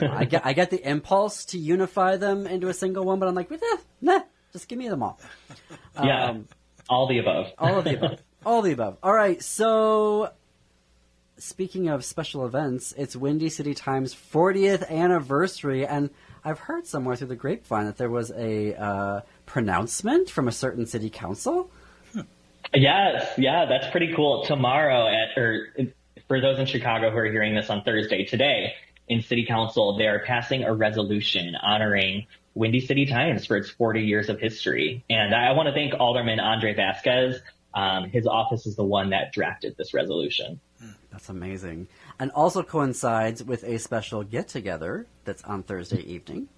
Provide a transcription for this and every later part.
I get the impulse to unify them into a single one, but I'm like, nah, just give me them all. Yeah, all the above. All of the above. All the above. All right, so speaking of special events, it's Windy City Times' 40th anniversary, and I've heard somewhere through the grapevine that there was a pronouncement from a certain city council. Yes, yeah, that's pretty cool. Tomorrow, for those in Chicago who are hearing this on Thursday, today in City Council, they are passing a resolution honoring Windy City Times for its 40 years of history. And I want to thank Alderman Andre Vasquez. His office is the one that drafted this resolution. That's amazing. And also coincides with a special get-together that's on Thursday evening.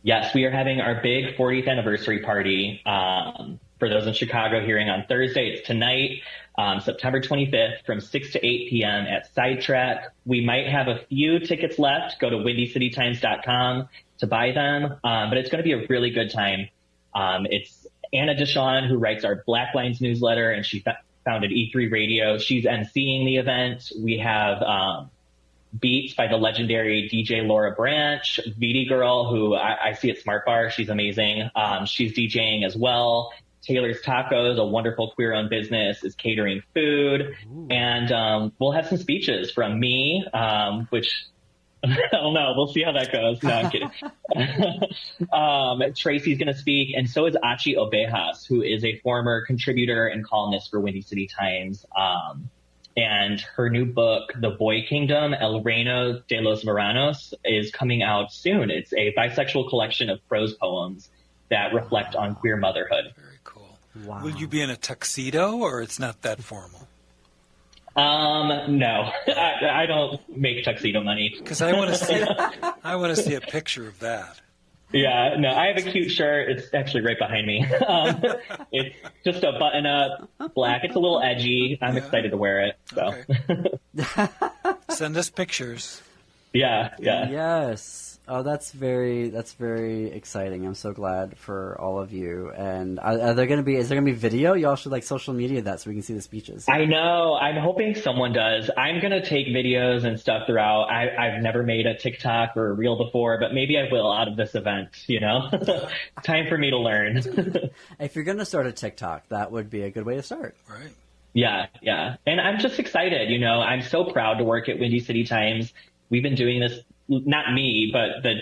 Yes, we are having our big 40th anniversary party. For those in Chicago hearing on Thursday, it's tonight, September 25th from 6 to 8 p.m. at Sidetrack. We might have a few tickets left. Go to windycitytimes.com to buy them. But it's going to be a really good time. It's Anna Deshawn, who writes our Black Lines newsletter, and she founded E3 Radio. She's emceeing the event. We have beats by the legendary DJ Laura Branch, VD Girl, who I see at Smart Bar. She's amazing. She's DJing as well. Taylor's Tacos, a wonderful queer-owned business, is catering food. Ooh. And we'll have some speeches from me, which I don't know. We'll see how that goes. No, I'm kidding. Tracy's going to speak, and so is Achi Obejas, who is a former contributor and columnist for Windy City Times. And her new book, The Boy Kingdom, El Reino de los Veranos, is coming out soon. It's a bisexual collection of prose poems that reflect on queer motherhood. Very cool. Wow. Will you be in a tuxedo, or it's not that formal? No, I don't make tuxedo money. Because I want to see a picture of that. Yeah, no, I have a cute shirt. It's actually right behind me. It's just a button-up, black. It's a little edgy. I'm excited to wear it. So, okay. Send us pictures. Yeah. Yes. Oh, that's very exciting. I'm so glad for all of you. And is there going to be video? Y'all should social media that so we can see the speeches. I know. I'm hoping someone does. I'm going to take videos and stuff throughout. I've never made a TikTok or a reel before, but maybe I will out of this event, Time for me to learn. If you're going to start a TikTok, that would be a good way to start. Right. Yeah. And I'm just excited, I'm so proud to work at Windy City Times. We've been doing this, not me, but the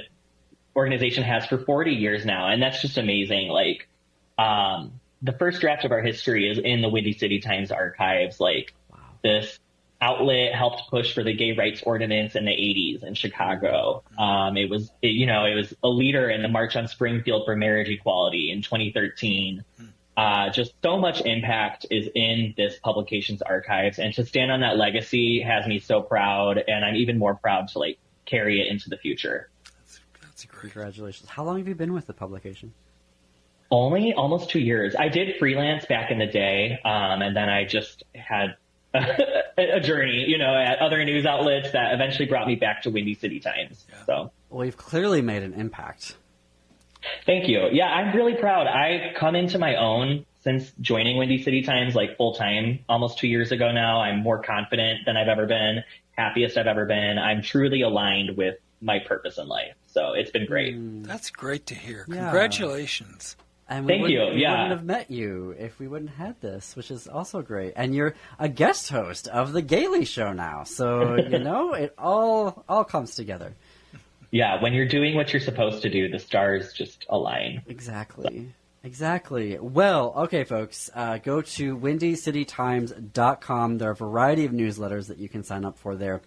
organization has for 40 years now. And that's just amazing. The first draft of our history is in the Windy City Times archives. Wow. This outlet helped push for the gay rights ordinance in the 80s in Chicago. It was a leader in the March on Springfield for Marriage Equality in 2013. Just so much impact is in this publication's archives, and to stand on that legacy has me so proud, and I'm even more proud to carry it into the future. That's great. Congratulations. How long have you been with the publication? Only almost 2 years. I did freelance back in the day, and then I just had a journey, at other news outlets that eventually brought me back to Windy City Times. Yeah. So, well, you've clearly made an impact. Thank you. Yeah, I'm really proud. I've come into my own since joining Windy City Times full time almost 2 years ago now. I'm more confident than I've ever been, happiest I've ever been. I'm truly aligned with my purpose in life. So it's been great. That's great to hear. Yeah. Congratulations. And Thank you. We Yeah. wouldn't have met you if we wouldn't have had this, which is also great. And you're a guest host of The Gaily Show now. So, it all comes together. Yeah, when you're doing what you're supposed to do, the stars just align. Exactly. Well, okay, folks, go to windycitytimes.com. There are a variety of newsletters that you can sign up for there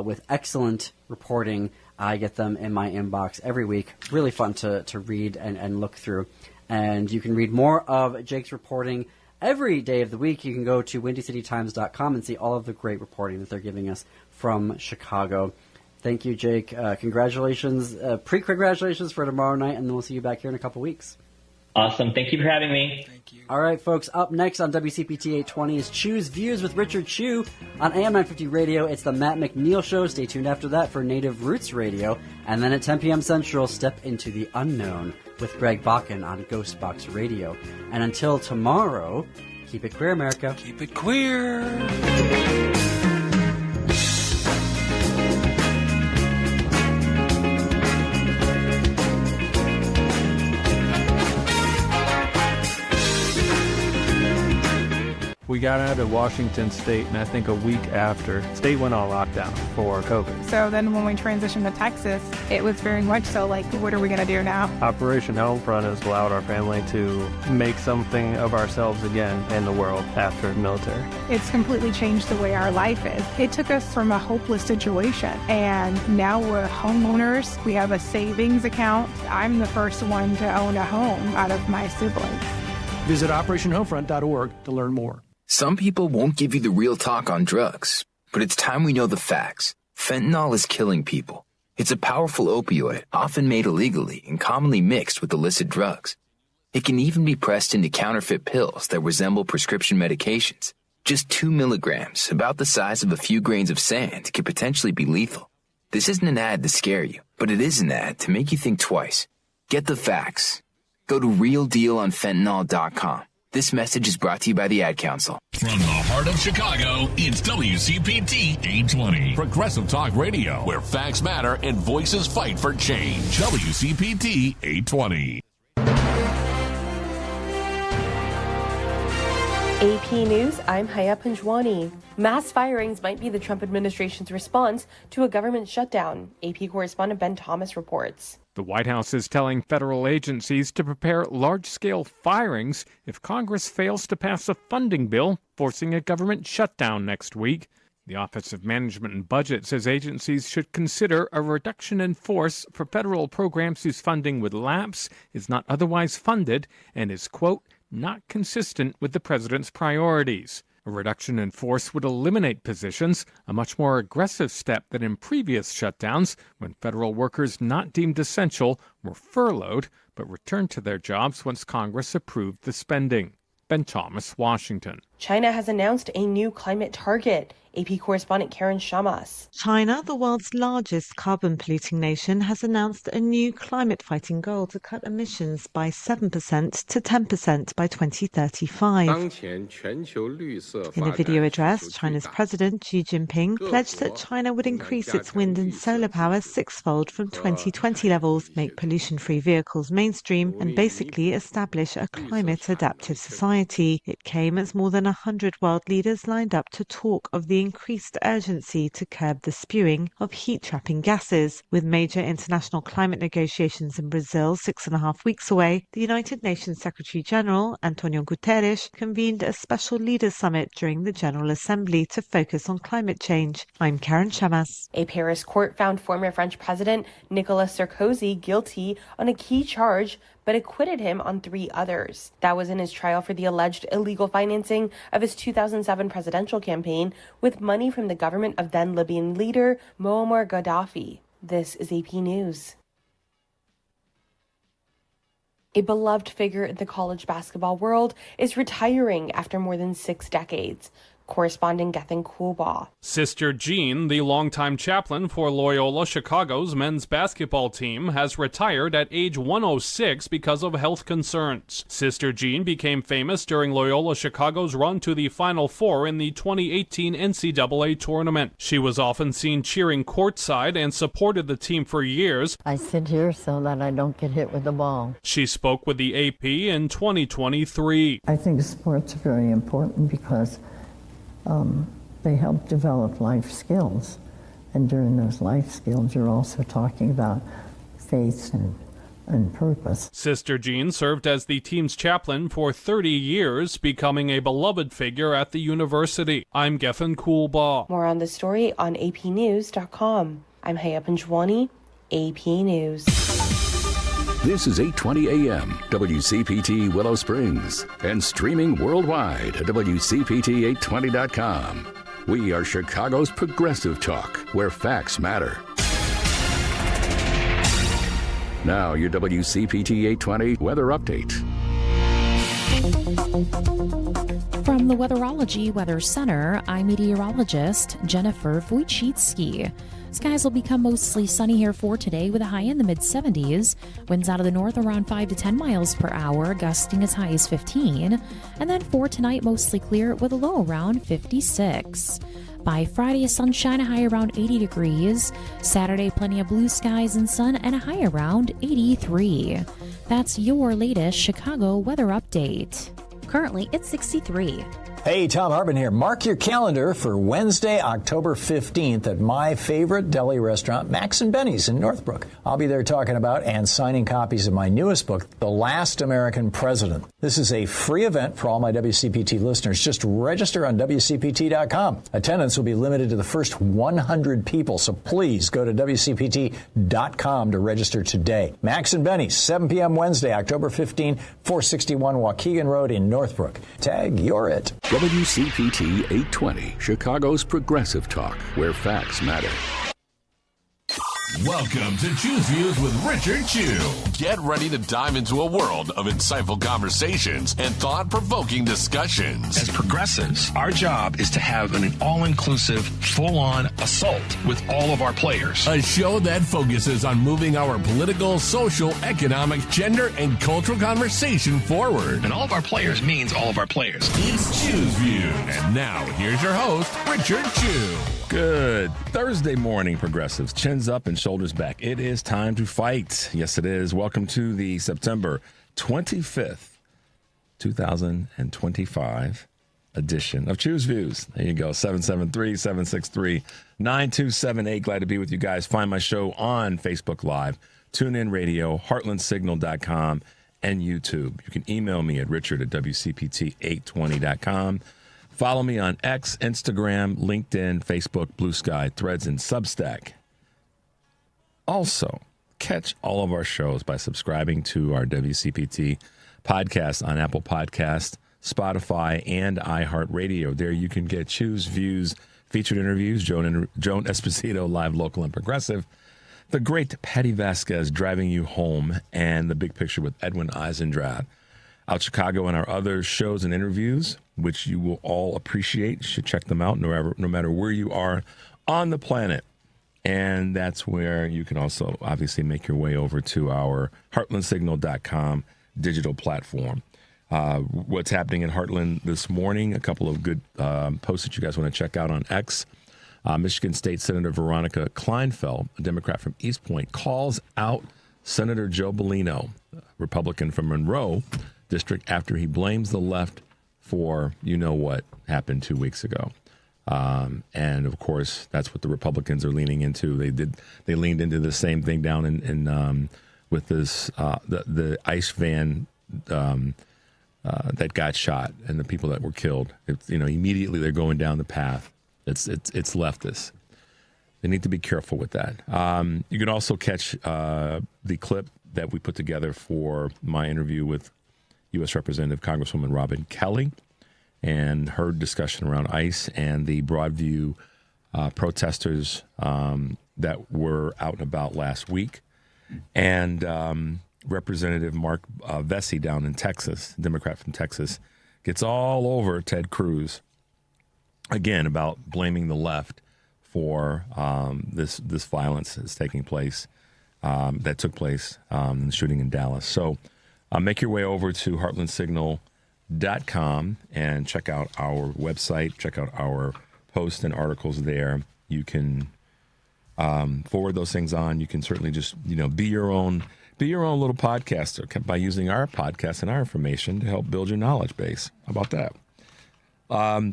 with excellent reporting. I get them in my inbox every week. Really fun to read and look through. And you can read more of Jake's reporting every day of the week. You can go to windycitytimes.com and see all of the great reporting that they're giving us from Chicago. Thank you, Jake. Congratulations, pre-congratulations for tomorrow night, and then we'll see you back here in a couple weeks. Awesome. Thank you for having me. Thank you. All right, folks. Up next on WCPT 820 is Choose Views with Richard Chu on AM 950 Radio. It's the Matt McNeil Show. Stay tuned after that for Native Roots Radio. And then at 10 p.m. Central, step into the unknown with Greg Bakken on Ghostbox Radio. And until tomorrow, keep it queer, America. Keep it queer. We got out of Washington State, and I think a week after, state went on lockdown for COVID. So then when we transitioned to Texas, it was very much so like, what are we going to do now? Operation Homefront has allowed our family to make something of ourselves again in the world after the military. It's completely changed the way our life is. It took us from a hopeless situation, and now we're homeowners. We have a savings account. I'm the first one to own a home out of my siblings. Visit OperationHomefront.org to learn more. Some people won't give you the real talk on drugs, but it's time we know the facts. Fentanyl is killing people. It's a powerful opioid, often made illegally and commonly mixed with illicit drugs. It can even be pressed into counterfeit pills that resemble prescription medications. Just 2 milligrams, about the size of a few grains of sand, could potentially be lethal. This isn't an ad to scare you, but it is an ad to make you think twice. Get the facts. Go to realdealonfentanyl.com. This message is brought to you by the Ad Council. From the heart of Chicago, it's WCPT 820. Progressive Talk Radio, where facts matter and voices fight for change. WCPT 820. AP News, I'm Haya Panjwani. Mass firings might be the Trump administration's response to a government shutdown. AP correspondent Ben Thomas reports. The White House is telling federal agencies to prepare large-scale firings if Congress fails to pass a funding bill forcing a government shutdown next week. The Office of Management and Budget says agencies should consider a reduction in force for federal programs whose funding would lapse, is not otherwise funded, and is, quote, not consistent with the president's priorities. A reduction in force would eliminate positions, a much more aggressive step than in previous shutdowns when federal workers not deemed essential were furloughed but returned to their jobs once Congress approved the spending. Ben Thomas, Washington. China has announced a new climate target. AP correspondent Karen Shamas. China, the world's largest carbon-polluting nation, has announced a new climate-fighting goal to cut emissions by 7% to 10% by 2035. In a video address, China's President Xi Jinping pledged that China would increase its wind and solar power sixfold from 2020 levels, make pollution-free vehicles mainstream, and basically establish a climate-adaptive society. It came as more than 100 world leaders lined up to talk of the increased urgency to curb the spewing of heat-trapping gases. With major international climate negotiations in Brazil 6.5 weeks away, the United Nations Secretary-General, Antonio Guterres, convened a special leaders summit during the General Assembly to focus on climate change. I'm Karen Shamas. A Paris court found former French President Nicolas Sarkozy guilty on a key charge, but acquitted him on 3 others. That was in his trial for the alleged illegal financing of his 2007 presidential campaign with money from the government of then Libyan leader Muammar Gaddafi. This is AP News. A beloved figure in the college basketball world is retiring after more than 6 decades. Correspondent Gethin Coolbaugh. Sister Jean, the longtime chaplain for Loyola Chicago's men's basketball team, has retired at age 106 because of health concerns. Sister Jean became famous during Loyola Chicago's run to the Final Four in the 2018 NCAA tournament. She was often seen cheering courtside and supported the team for years. I sit here so that I don't get hit with the ball. She spoke with the AP in 2023. I think sports are very important because they help develop life skills. And during those life skills, you're also talking about faith and purpose. Sister Jean served as the team's chaplain for 30 years, becoming a beloved figure at the university. I'm Gethin Coolbaugh. More on the story on apnews.com. I'm Haya Panjwani, AP News. This is 820 AM, WCPT Willow Springs, and streaming worldwide at WCPT820.com. We are Chicago's progressive talk, where facts matter. Now, your WCPT 820 weather update. From the Weatherology Weather Center, I'm meteorologist Jennifer Wojcicki. Skies will become mostly sunny here for today with a high in the mid-70s. Winds out of the north around 5 to 10 miles per hour, gusting as high as 15. And then for tonight, mostly clear with a low around 56. By Friday, sunshine, a high around 80 degrees. Saturday, plenty of blue skies and sun and a high around 83. That's your latest Chicago weather update. Currently, it's 63. Hey, Tom Harbin here. Mark your calendar for Wednesday, October 15th at my favorite deli restaurant, Max and Benny's in Northbrook. I'll be there talking about and signing copies of my newest book, The Last American President. This is a free event for all my WCPT listeners. Just register on WCPT.com. Attendance will be limited to the first 100 people, so please go to WCPT.com to register today. Max and Benny's, 7 p.m. Wednesday, October 15, 461 Waukegan Road in Northbrook. Tag, you're it. WCPT 820, Chicago's progressive talk, where facts matter. Welcome to Choose Views with Richard Chew. Get ready to dive into a world of insightful conversations and thought-provoking discussions. As progressives, our job is to have an all-inclusive, full-on assault with all of our players. A show that focuses on moving our political, social, economic, gender, and cultural conversation forward. And all of our players means all of our players. It's Choose Views. And now, here's your host, Richard Chew. Good Thursday morning, progressives. Chins up and shoulders back. It is time to fight. Yes, it is. Welcome to the September 25th, 2025 edition of Choose Views. There you go, 773-763-9278. Glad to be with you guys. Find my show on Facebook Live, TuneIn Radio, heartlandsignal.com, and YouTube. You can email me at richard@wcpt820.com. Follow me on X, Instagram, LinkedIn, Facebook, Blue Sky, Threads, and Substack. Also, catch all of our shows by subscribing to our WCPT podcast on Apple Podcasts, Spotify, and iHeartRadio. There you can get Choose Views, featured interviews, Joan Esposito, live, local, and progressive, the great Patty Vasquez driving you home, and the big picture with Edwin Eisendrath. Out Chicago and our other shows and interviews, which you will all appreciate. You should check them out no matter where you are on the planet. And that's where you can also obviously make your way over to our heartlandsignal.com digital platform. What's happening in Heartland this morning, a couple of good posts that you guys want to check out on X. Michigan State Senator Veronica Kleinfeld, a Democrat from East Point, calls out Senator Joe Bellino, Republican from Monroe District, after he blames the left for what happened 2 weeks ago. And of course, that's what the Republicans are leaning into. They leaned into the same thing down in with this the ICE van that got shot and the people that were killed. Immediately they're going down the path. It's leftist. They need to be careful with that. You can also catch the clip that we put together for my interview with U.S. Representative Congresswoman Robin Kelly and her discussion around ICE and the Broadview protesters that were out and about last week. And Representative Mark Vesey down in Texas, Democrat from Texas, gets all over Ted Cruz, again, about blaming the left for this violence that's taking place, that took place in the shooting in Dallas. So make your way over to heartlandsignal.com and check out our website, check out our posts and articles there. You can forward those things on. You can certainly just, be your own little podcaster by using our podcast and our information to help build your knowledge base. How about that?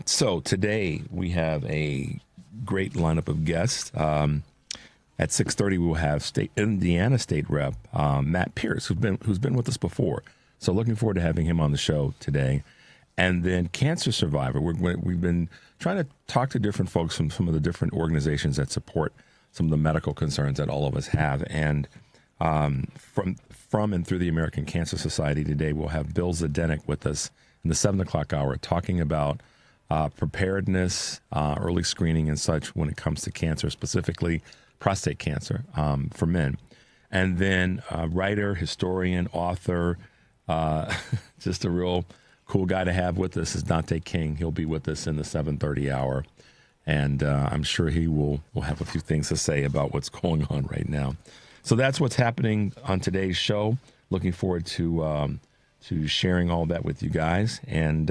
So today we have a great lineup of guests. At 6:30, we will have Indiana State Rep Matt Pierce, who's been with us before. So looking forward to having him on the show today. And then cancer survivor. We've been trying to talk to different folks from some of the different organizations that support some of the medical concerns that all of us have. And from and through the American Cancer Society today, we'll have Bill Zdenek with us in the 7 o'clock hour talking about preparedness, early screening and such when it comes to cancer, specifically prostate cancer for men. And then writer, historian, author, just a real cool guy to have with us is Dante King. He'll be with us in the 7:30 hour. And I'm sure he will have a few things to say about what's going on right now. So that's what's happening on today's show. Looking forward to sharing all that with you guys. And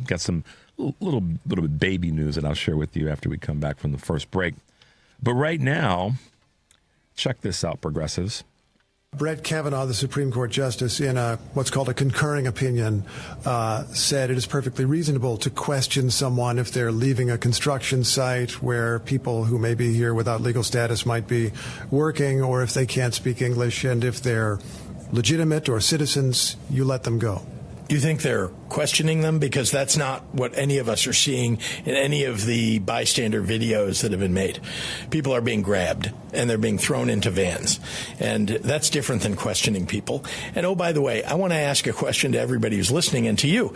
got some little bit baby news that I'll share with you after we come back from the first break. But right now, check this out, progressives. Brett Kavanaugh, the Supreme Court Justice, in what's called a concurring opinion, said it is perfectly reasonable to question someone if they're leaving a construction site where people who may be here without legal status might be working, or if they can't speak English, and if they're legitimate or citizens, you let them go. You think they're questioning them? Because that's not what any of us are seeing in any of the bystander videos that have been made. People are being grabbed and they're being thrown into vans. And that's different than questioning people. And oh, by the way, I want to ask a question to everybody who's listening and to you.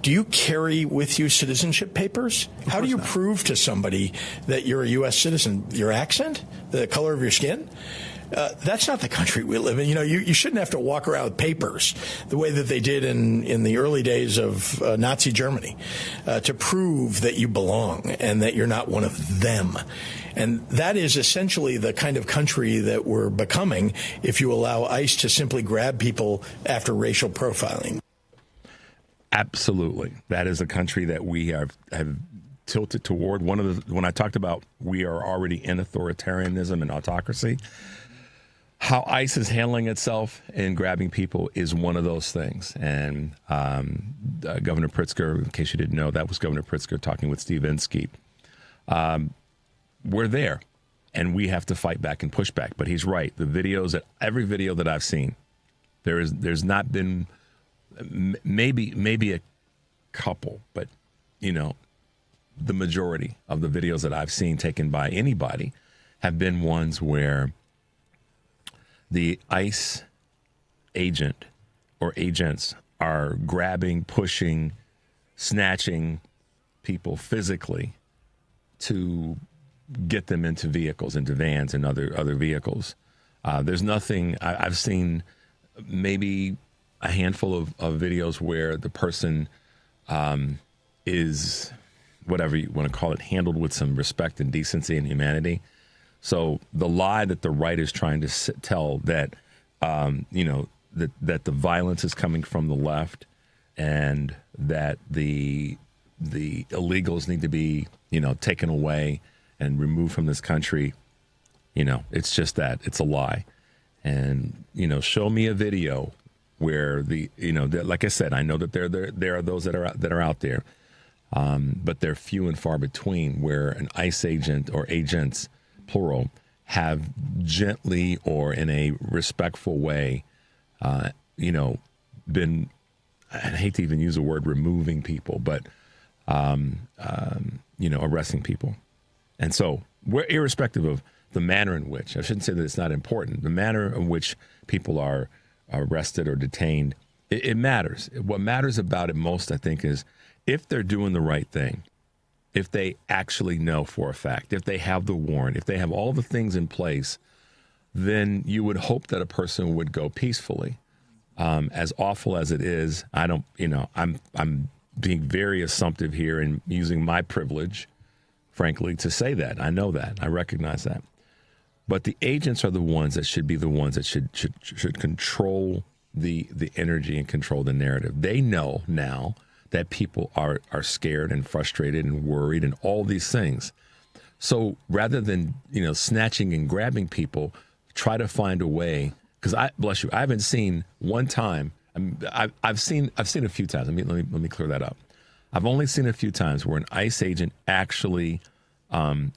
Do you carry with you citizenship papers? How do you prove to somebody that you're a U.S. citizen? Your accent? The color of your skin? That's not the country we live in. You know, you shouldn't have to walk around with papers the way that they did in the early days of Nazi Germany to prove that you belong and that you're not one of them. And that is essentially the kind of country that we're becoming if you allow ICE to simply grab people after racial profiling. Absolutely. That is a country that we have tilted toward. When I talked about we are already in authoritarianism and autocracy, how ICE is handling itself and grabbing people is one of those things. And Governor Pritzker, in case you didn't know, that was Governor Pritzker talking with Steve Inskeep. We're there, and we have to fight back and push back. But he's right. Every video that I've seen, there's not been maybe a couple, but the majority of the videos that I've seen taken by anybody have been ones where the ICE agent or agents are grabbing, pushing, snatching people physically to get them into vehicles, into vans and other vehicles. There's nothing. I've seen maybe a handful of videos where the person is, whatever you want to call it, handled with some respect and decency and humanity. So the lie that the right is trying to tell that, that the violence is coming from the left and that the illegals need to be, taken away and removed from this country, it's just that. It's a lie. And, show me a video where like I said, I know that there are those that are out there, but they're few and far between where an ICE agent or agents, plural, have gently or in a respectful way, been, I hate to even use the word removing people, but, arresting people. And so we're irrespective of the manner in which, I shouldn't say that it's not important, the manner in which people are arrested or detained, it matters. What matters about it most, I think, is if they're doing the right thing, if they actually know for a fact, if they have the warrant, if they have all the things in place, then you would hope that a person would go peacefully. As awful as it is, I'm being very assumptive here and using my privilege, frankly, to say that. I know that. I recognize that. But the agents are the ones that should be the ones that should control the energy and control the narrative. They know now that people are scared and frustrated and worried and all these things. So rather than, snatching and grabbing people, try to find a way, because I haven't seen one time. I've seen a few times. Let me clear that up. I've only seen a few times where an ICE agent actually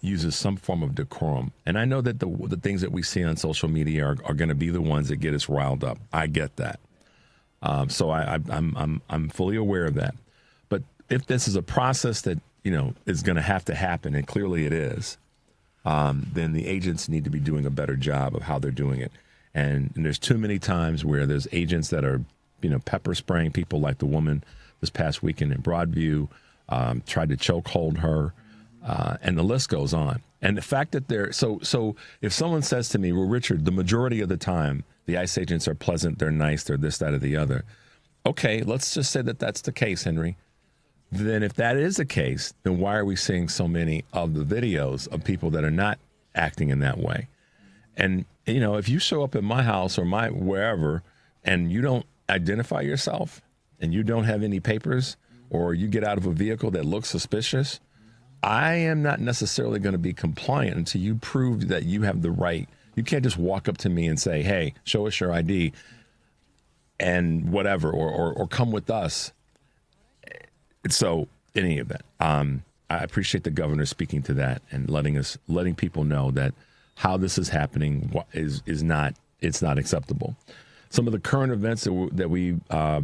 uses some form of decorum. And I know that the things that we see on social media are going to be the ones that get us riled up. I get that. So I'm fully aware of that. But if this is a process that, is going to have to happen, and clearly it is, then the agents need to be doing a better job of how they're doing it. And there's too many times where there's agents that are, pepper spraying people, like the woman this past weekend in Broadview, tried to chokehold her, and the list goes on. And the fact that so if someone says to me, well, Richard, the majority of the time, the ICE agents are pleasant, they're nice, they're this, that, or the other. Okay, let's just say that that's the case, Henry. Then if that is the case, then why are we seeing so many of the videos of people that are not acting in that way? And, if you show up at my house or wherever and you don't identify yourself and you don't have any papers, or you get out of a vehicle that looks suspicious, I am not necessarily going to be compliant until you prove that you have the right You can't just walk up to me and say, hey, show us your ID and whatever, or come with us. So, any of that. I appreciate the governor speaking to that and letting people know that how this is happening is not acceptable. Some of the current events that we I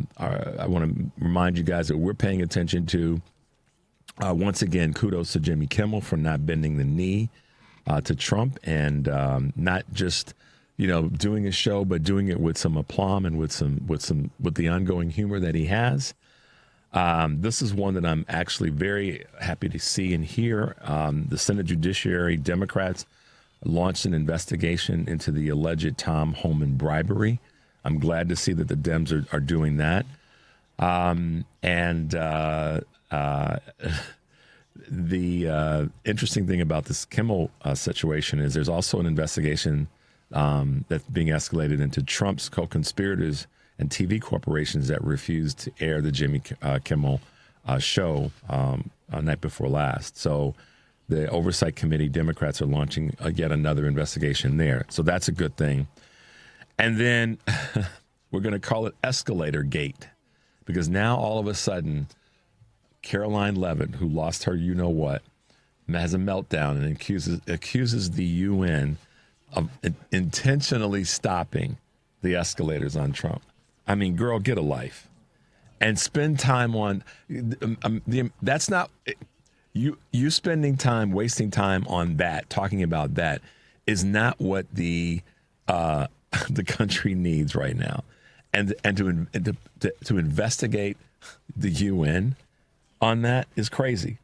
want to remind you guys that we're paying attention to. Once again, kudos to Jimmy Kimmel for not bending the knee to Trump and not just doing a show, but doing it with some aplomb and with the ongoing humor that he has. This is one that I'm actually very happy to see and hear. The Senate Judiciary Democrats launched an investigation into the alleged Tom Homan bribery. I'm glad to see that the Dems are doing that. The interesting thing about this Kimmel situation is there's also an investigation that's being escalated into Trump's co-conspirators and TV corporations that refused to air the Jimmy Kimmel show night before last. So the Oversight Committee Democrats are launching yet another investigation there. So that's a good thing. And then we're going to call it Escalator Gate, because now all of a sudden Caroline Leavitt, who lost her you-know-what, has a meltdown and accuses the UN of intentionally stopping the escalators on Trump. I mean, girl, get a life and spend time on that's not you spending time, wasting time on that, talking about that is not what the country needs right now. And to investigate the UN on that is crazy.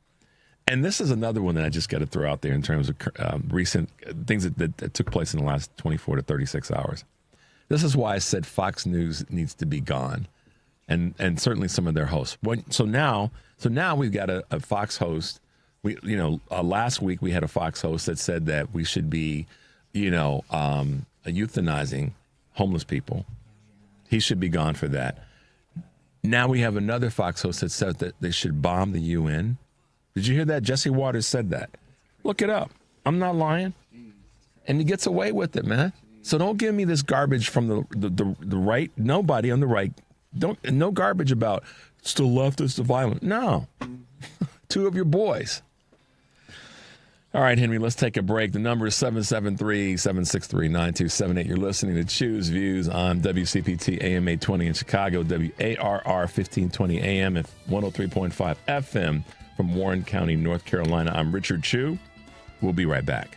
And this is another one that I just got to throw out there in terms of recent things that took place in the last 24 to 36 hours. This is why I said Fox News needs to be gone, and certainly some of their hosts. So now we've got a Fox host. Last week we had a Fox host that said that we should be, euthanizing homeless people. He should be gone for that. Now we have another Fox host that said that they should bomb the UN. Did you hear that? Jesse Waters said that. Look it up. I'm not lying. And he gets away with it, man. So don't give me this garbage from the right. Nobody on the right. No garbage about it's the left, it's the violent. No. Two of your boys. All right, Henry, let's take a break. The number is 773-763-9278. You're listening to Choose Views on WCPT AM 820 in Chicago, WARR 1520 AM at 103.5 FM from Warren County, North Carolina. I'm Richard Chu. We'll be right back.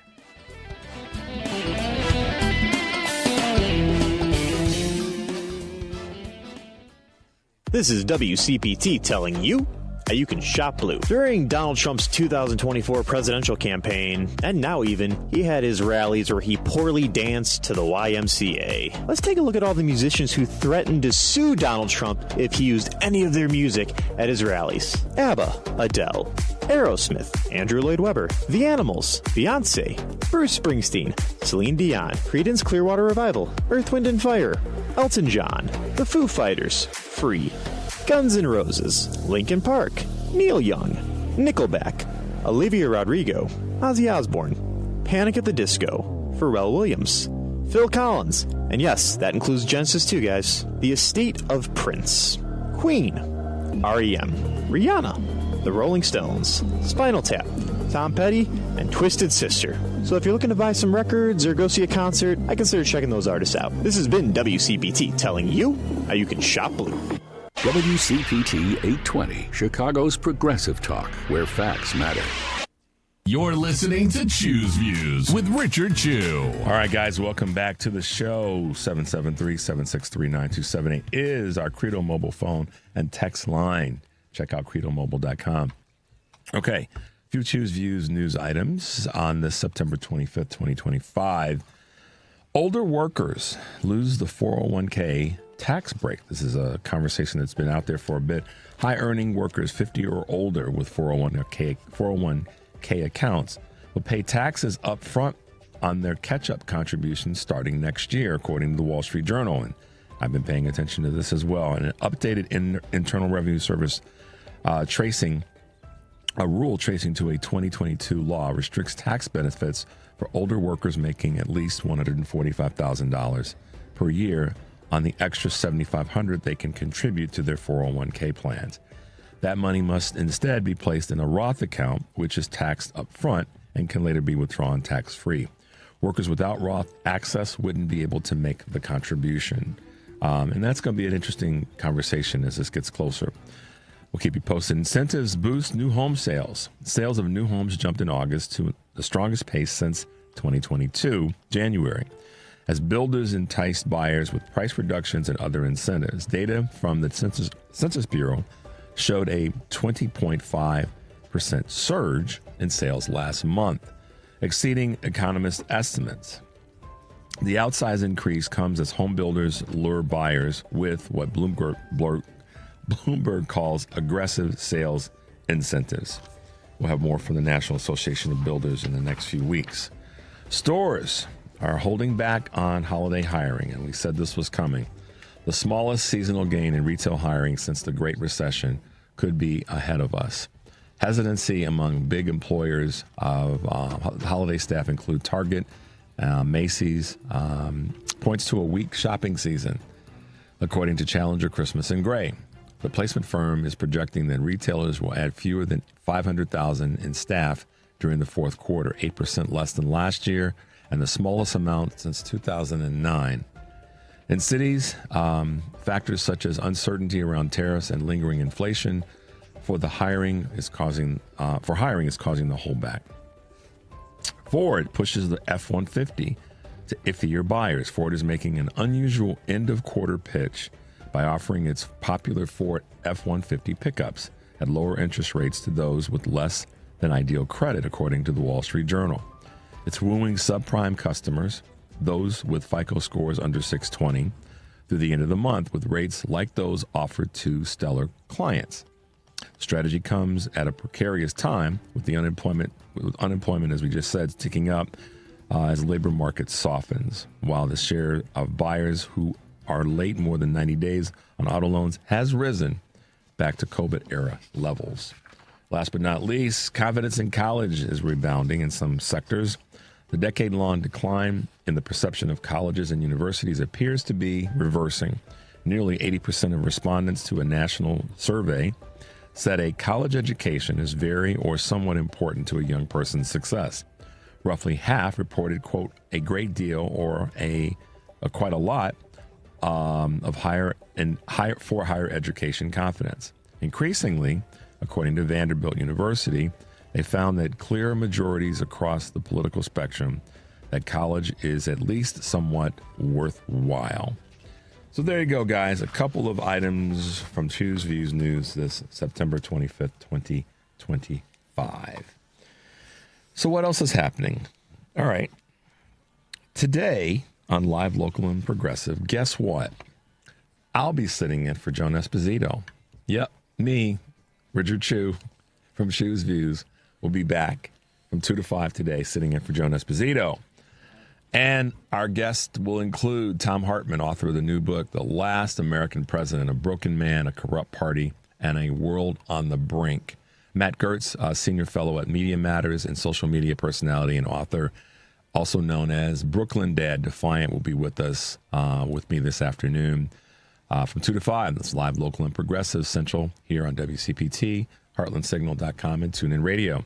This is WCPT telling you how you can shop blue. During Donald Trump's 2024 presidential campaign, and now even, he had his rallies where he poorly danced to the YMCA. Let's take a look at all the musicians who threatened to sue Donald Trump if he used any of their music at his rallies. ABBA, Adele, Aerosmith, Andrew Lloyd Webber, The Animals, Beyonce, Bruce Springsteen, Celine Dion, Creedence Clearwater Revival, Earth, Wind & Fire, Elton John, The Foo Fighters, Free, Guns N' Roses, Linkin Park, Neil Young, Nickelback, Olivia Rodrigo, Ozzy Osbourne, Panic at the Disco, Pharrell Williams, Phil Collins, and yes, that includes Genesis too, guys, The Estate of Prince, Queen, R.E.M., Rihanna, The Rolling Stones, Spinal Tap, Tom Petty, and Twisted Sister. So if you're looking to buy some records or go see a concert, I consider checking those artists out. This has been WCPT telling you how you can shop blue. WCPT 820, Chicago's progressive talk, where facts matter. You're listening to Choose Views with Richard Chu. All right, guys, welcome back to the show. 773-763-9278 is our Credo mobile phone and text line. Check out credomobile.com. Okay, a few Choose Views news items on this September 25th, 2025. Older workers lose the 401k tax break. This is a conversation that's been out there for a bit. High-earning workers 50 or older with 401k accounts will pay taxes up front on their catch-up contributions starting next year, according to the Wall Street Journal. And I've been paying attention to this as well. And an updated Internal Revenue Service rule tracing to a 2022 law restricts tax benefits for older workers making at least $145,000 per year on the extra $7,500 they can contribute to their 401k plans. That money must instead be placed in a Roth account, which is taxed up front and can later be withdrawn tax-free. Workers without Roth access wouldn't be able to make the contribution. And that's going to be an interesting conversation as this gets closer. We'll keep you posted. Incentives boost new home sales. Sales of new homes jumped in August to the strongest pace since 2022, January, as builders enticed buyers with price reductions and other incentives. Data from the Census Bureau showed a 20.5% surge in sales last month, exceeding economists' estimates. The outsized increase comes as home builders lure buyers with what Bloomberg calls aggressive sales incentives. We'll have more from the National Association of Builders in the next few weeks. Stores are holding back on holiday hiring, and we said this was coming. The smallest seasonal gain in retail hiring since the Great Recession could be ahead of us. Hesitancy among big employers of holiday staff include Target, Macy's, points to a weak shopping season, according to Challenger Christmas and Gray. The placement firm is projecting that retailers will add fewer than 500,000 in staff during the fourth quarter, 8% less than last year, and the smallest amount since 2009. In cities, factors such as uncertainty around tariffs and lingering inflation for hiring is causing the holdback. Ford pushes the F-150 to iffier buyers. Ford is making an unusual end-of-quarter pitch by offering its popular Ford F-150 pickups at lower interest rates to those with less than ideal credit, according to the Wall Street Journal. It's wooing subprime customers, those with FICO scores under 620, through the end of the month, with rates like those offered to stellar clients. Strategy comes at a precarious time with unemployment, as we just said, ticking up as labor market softens, while the share of buyers who are late more than 90 days on auto loans has risen back to COVID-era levels. Last but not least, confidence in college is rebounding in some sectors. The decade-long decline in the perception of colleges and universities appears to be reversing. Nearly 80% of respondents to a national survey said a college education is very or somewhat important to a young person's success. Roughly half reported, quote, a great deal or quite a lot of higher education confidence. Increasingly, according to Vanderbilt University, they found that clear majorities across the political spectrum that college is at least somewhat worthwhile. So there you go, guys. A couple of items from Choose Views News this September 25th, 2025. So what else is happening? All right. Today on Live, Local, and Progressive, guess what? I'll be sitting in for Joan Esposito. Yep, me, Richard Chu from Choose Views, will be back from 2 to 5 today sitting in for Joan Esposito. And our guest will include Tom Hartman, author of the new book, The Last American President, A Broken Man, A Corrupt Party, and A World on the Brink. Matt Gertz, senior fellow at Media Matters and social media personality and author, also known as Brooklyn Dad Defiant, will be with us, with me this afternoon from 2 to 5. That's Live, Local, and Progressive Central here on WCPT, heartlandsignal.com, and TuneIn Radio.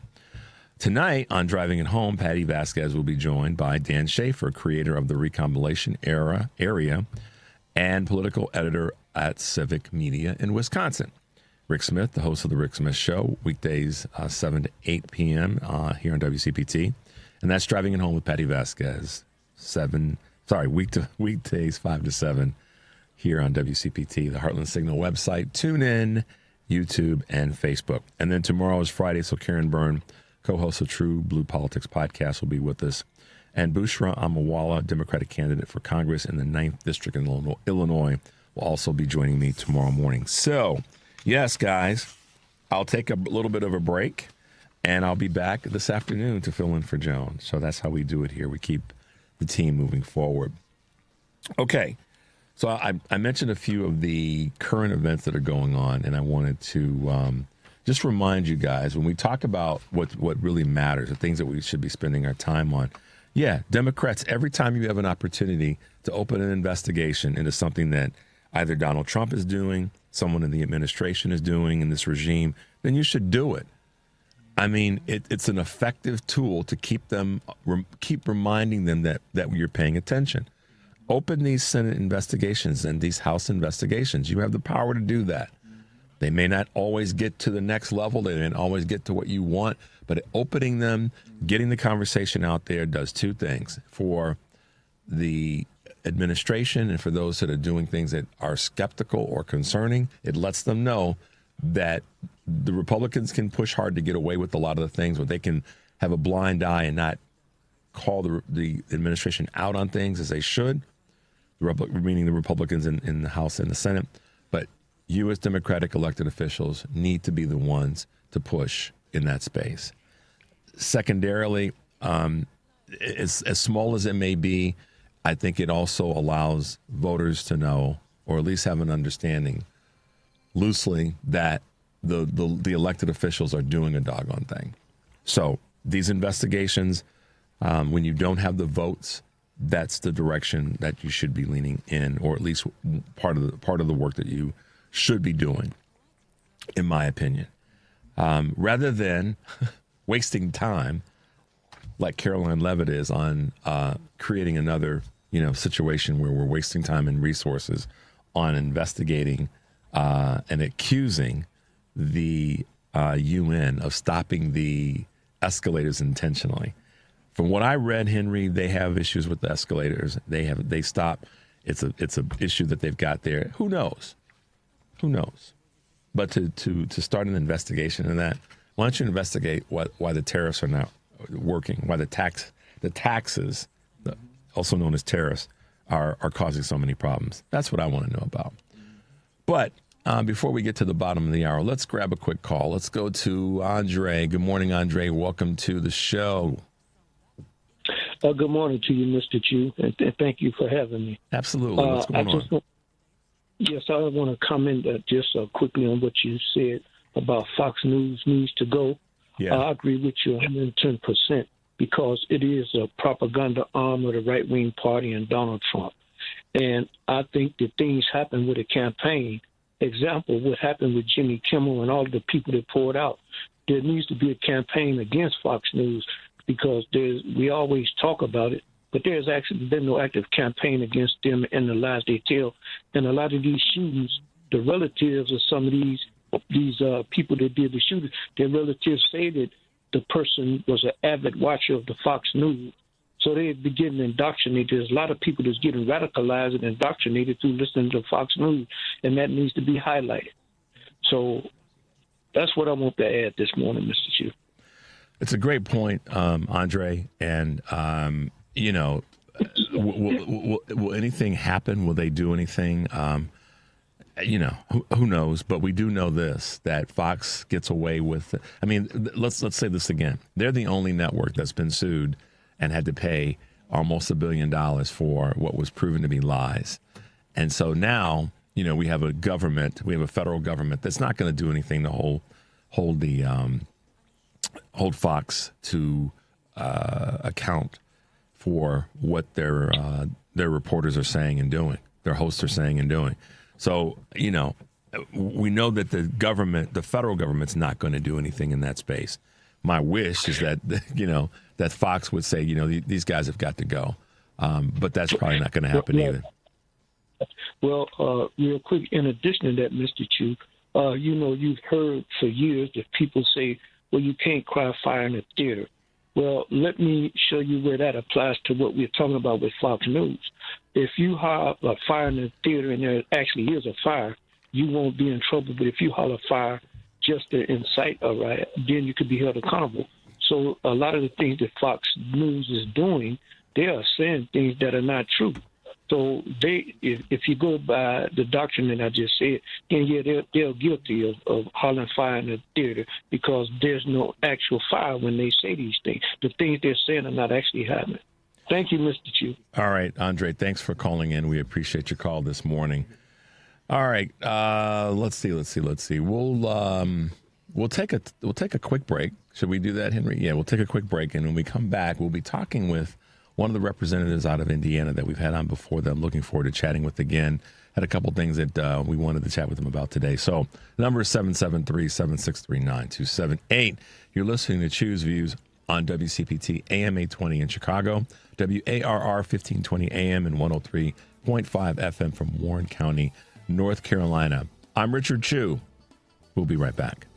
Tonight on Driving It Home, Patty Vasquez will be joined by Dan Schaefer, creator of the Recombination Area and political editor at Civic Media in Wisconsin. Rick Smith, the host of The Rick Smith Show, weekdays 7 to 8 p.m. Here on WCPT. And that's Driving It Home with Patty Vasquez, weekdays 5 to 7 here on WCPT, the Heartland Signal website, TuneIn, YouTube, and Facebook. And then tomorrow is Friday, so Karen Byrne, co-host of True Blue Politics podcast, will be with us. And Bushra Amawala, Democratic candidate for Congress in the 9th District in Illinois, will also be joining me tomorrow morning. So, yes, guys, I'll take a little bit of a break, and I'll be back this afternoon to fill in for Joan. So that's how we do it here. We keep the team moving forward. Okay, so I mentioned a few of the current events that are going on, and I wanted to just remind you guys, when we talk about what really matters, the things that we should be spending our time on, Yeah, Democrats, every time you have an opportunity to open an investigation into something that either Donald Trump is doing, someone in the administration is doing in this regime, then you should do it. I mean, it's an effective tool to keep reminding them that you're paying attention. Open these Senate investigations and these House investigations. You have the power to do that. They may not always get to the next level. They may not always get to what you want. But opening them, getting the conversation out there does two things. For the administration and for those that are doing things that are skeptical or concerning, it lets them know that the Republicans can push hard to get away with a lot of the things, but they can have a blind eye and not call the administration out on things as they should, meaning the Republicans in the House and the Senate. But you as Democratic elected officials need to be the ones to push in that space. Secondarily, as small as it may be, I think it also allows voters to know, or at least have an understanding loosely, that the elected officials are doing a doggone thing. So these investigations, when you don't have the votes, that's the direction that you should be leaning in, or at least part of the work that you should be doing, in my opinion, rather than wasting time like Caroline Levitt is on creating another situation where we're wasting time and resources on investigating and accusing the UN of stopping the escalators intentionally. From what I read, Henry, they have issues with the escalators. They stop. It's a issue that they've got there. Who knows? But to start an investigation in that, why don't you investigate why the tariffs are not working? Why the taxes, also known as tariffs, are causing so many problems? That's what I want to know about. But before we get to the bottom of the hour, let's grab a quick call. Let's go to Andre. Good morning, Andre. Welcome to the show. Good morning to you, Mr. Chu, and thank you for having me. Absolutely. What's going on? Yes, I want to comment just quickly on what you said about Fox News needs to go. Yeah. I agree with you 110% because it is a propaganda arm of the right-wing party and Donald Trump. And I think that things happen with a campaign. Example, what happened with Jimmy Kimmel and all the people that poured out. There needs to be a campaign against Fox News because we always talk about it, but there's actually been no active campaign against them and the lies they tell. And a lot of these shootings, the relatives of some of these people that did the shooting, their relatives say that the person was an avid watcher of the Fox News. So they'd be getting indoctrinated. There's a lot of people that's getting radicalized and indoctrinated through listening to Fox News, and that needs to be highlighted. So that's what I want to add this morning, Mr. Chu. It's a great point, Andre. And, will anything happen? Will they do anything? Who knows? But we do know this, that Fox gets away with. I mean, let's say this again. They're the only network that's been sued and had to pay almost $1 billion for what was proven to be lies. And so now, we have a federal government that's not going to do anything to hold Fox to account for what their reporters are saying and doing, their hosts are saying and doing. So, we know that the federal government's not going to do anything in that space. My wish is that, that Fox would say, these guys have got to go. But that's probably not going to happen either. Well, real quick, in addition to that, Mr. Chu, you've heard for years that people say, well, you can't cry fire in a theater. Well, let me show you where that applies to what we're talking about with Fox News. If you have a fire in the theater and there actually is a fire, you won't be in trouble. But if you holler fire just to incite a riot, then you could be held accountable. So a lot of the things that Fox News is doing, they are saying things that are not true. So if you go by the doctrine that I just said, then they're guilty of hollering fire in the theater because there's no actual fire when they say these things. The things they're saying are not actually happening. Thank you, Mr. Chu. All right, Andre, thanks for calling in. We appreciate your call this morning. All right, let's see. We'll take a quick break. Should we do that, Henry? Yeah, we'll take a quick break, and when we come back, we'll be talking with one of the representatives out of Indiana that we've had on before that I'm looking forward to chatting with again. Had a couple things that we wanted to chat with him about today. So the number is 773-763-9278. You're listening to Choose Views on WCPT AM 820 in Chicago, WARR 1520 AM and 103.5 FM from Warren County, North Carolina. I'm Richard Chu. We'll be right back.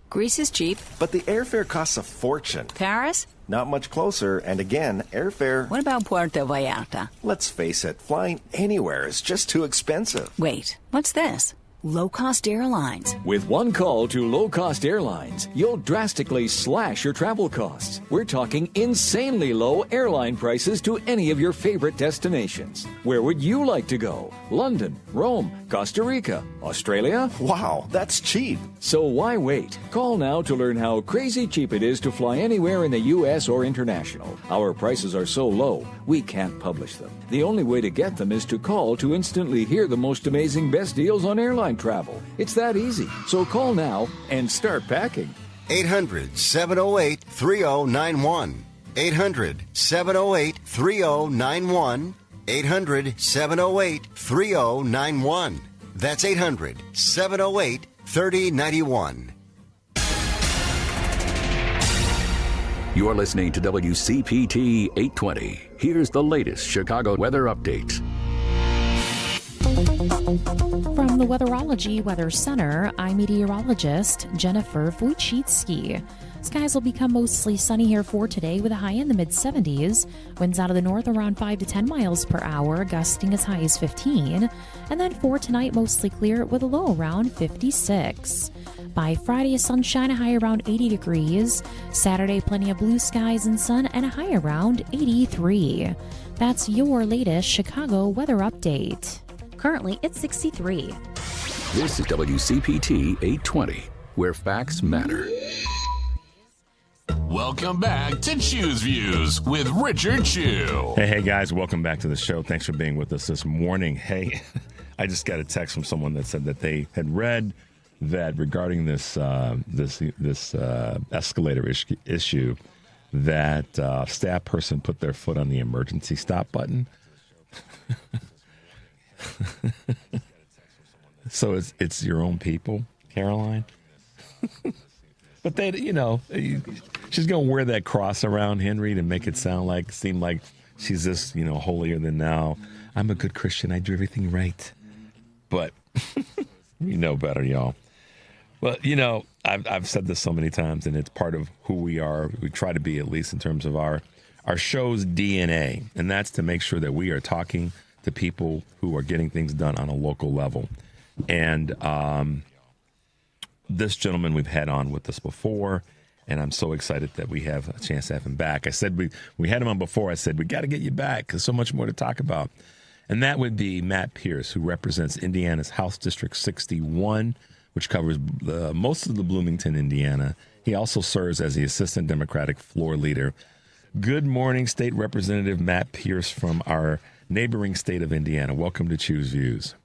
Greece is cheap. But the airfare costs a fortune. Paris? Not much closer, and again, airfare... What about Puerto Vallarta? Let's face it, flying anywhere is just too expensive. Wait, what's this? Low-cost airlines. With one call to low-cost airlines, you'll drastically slash your travel costs. We're talking insanely low airline prices to any of your favorite destinations. Where would you like to go? London, Rome, Costa Rica, Australia? Wow, that's cheap. So why wait? Call now to learn how crazy cheap it is to fly anywhere in the U.S. or international. Our prices are so low, we can't publish them. The only way to get them is to call to instantly hear the most amazing best deals on airline travel. It's that easy. So call now and start packing. 800-708-3091. 800-708-3091. 800-708-3091. That's 800-708-3091. You're listening to WCPT 820. Here's the latest Chicago weather update. From the Weatherology Weather Center, I'm meteorologist Jennifer Wojcicki. Skies will become mostly sunny here for today with a high in the mid-70s. Winds out of the north around 5 to 10 miles per hour, gusting as high as 15. And then for tonight, mostly clear with a low around 56. By Friday, sunshine, a high around 80 degrees. Saturday, plenty of blue skies and sun, and a high around 83. That's your latest Chicago weather update. Currently, it's 63. This is WCPT 820, where facts matter. Welcome back to Choose Views with Richard Chu. Hey, guys, welcome back to the show. Thanks for being with us this morning. Hey, I just got a text from someone that said that they had read that regarding this escalator issue, that staff person put their foot on the emergency stop button. So it's your own people, Caroline. But they, she's gonna wear that cross around Henry to make it seem like she's this, holier than thou. I'm a good Christian. I do everything right. But you know better, y'all. Well, I've said this so many times, and it's part of who we are. We try to be, at least in terms of our show's DNA, and that's to make sure that we are talking to people who are getting things done on a local level. And this gentleman we've had on with us before, and I'm so excited that we have a chance to have him back. I said we had him on before. I said we got to get you back because so much more to talk about. And that would be Matt Pierce, who represents Indiana's House District 61, which covers most of the Bloomington, Indiana. He also serves as the Assistant Democratic Floor Leader. Good morning, State Representative Matt Pierce from our neighboring state of Indiana. Welcome to Choose Views.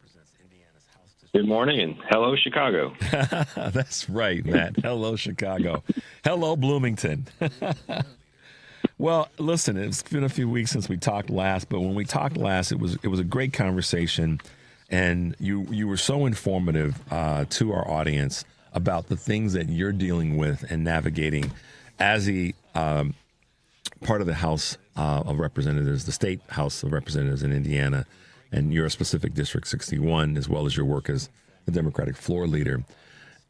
Good morning, and hello, Chicago. That's right, Matt. Hello, Chicago. Hello, Bloomington. Well, listen, it's been a few weeks since we talked last, but when we talked last, it was a great conversation, and you were so informative to our audience about the things that you're dealing with and navigating as a part of the House of Representatives, the State House of Representatives in Indiana, and your specific District 61, as well as your work as the Democratic Floor Leader.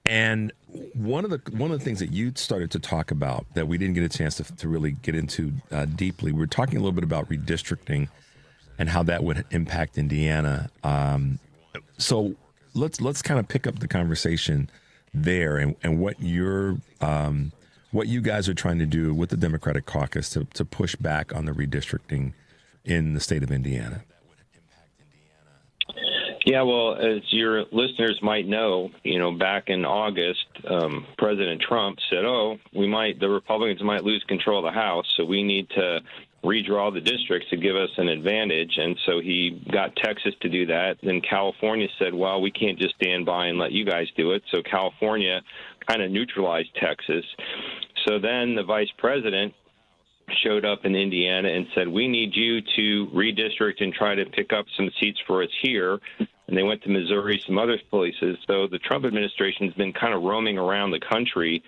And one of the things that you started to talk about that we didn't get a chance to really get into deeply, we were talking a little bit about redistricting and how that would impact Indiana. So let's kind of pick up the conversation there and what you guys are trying to do with the Democratic caucus to push back on the redistricting in the state of Indiana. Yeah, well, as your listeners might know, back in August, President Trump said, the Republicans might lose control of the House, so we need to redraw the districts to give us an advantage. And so he got Texas to do that. Then California said, well, we can't just stand by and let you guys do it. So California kind of neutralized Texas. So then the vice president showed up in Indiana and said, we need you to redistrict and try to pick up some seats for us here. And they went to Missouri, some other places. So the Trump administration has been kind of roaming around the country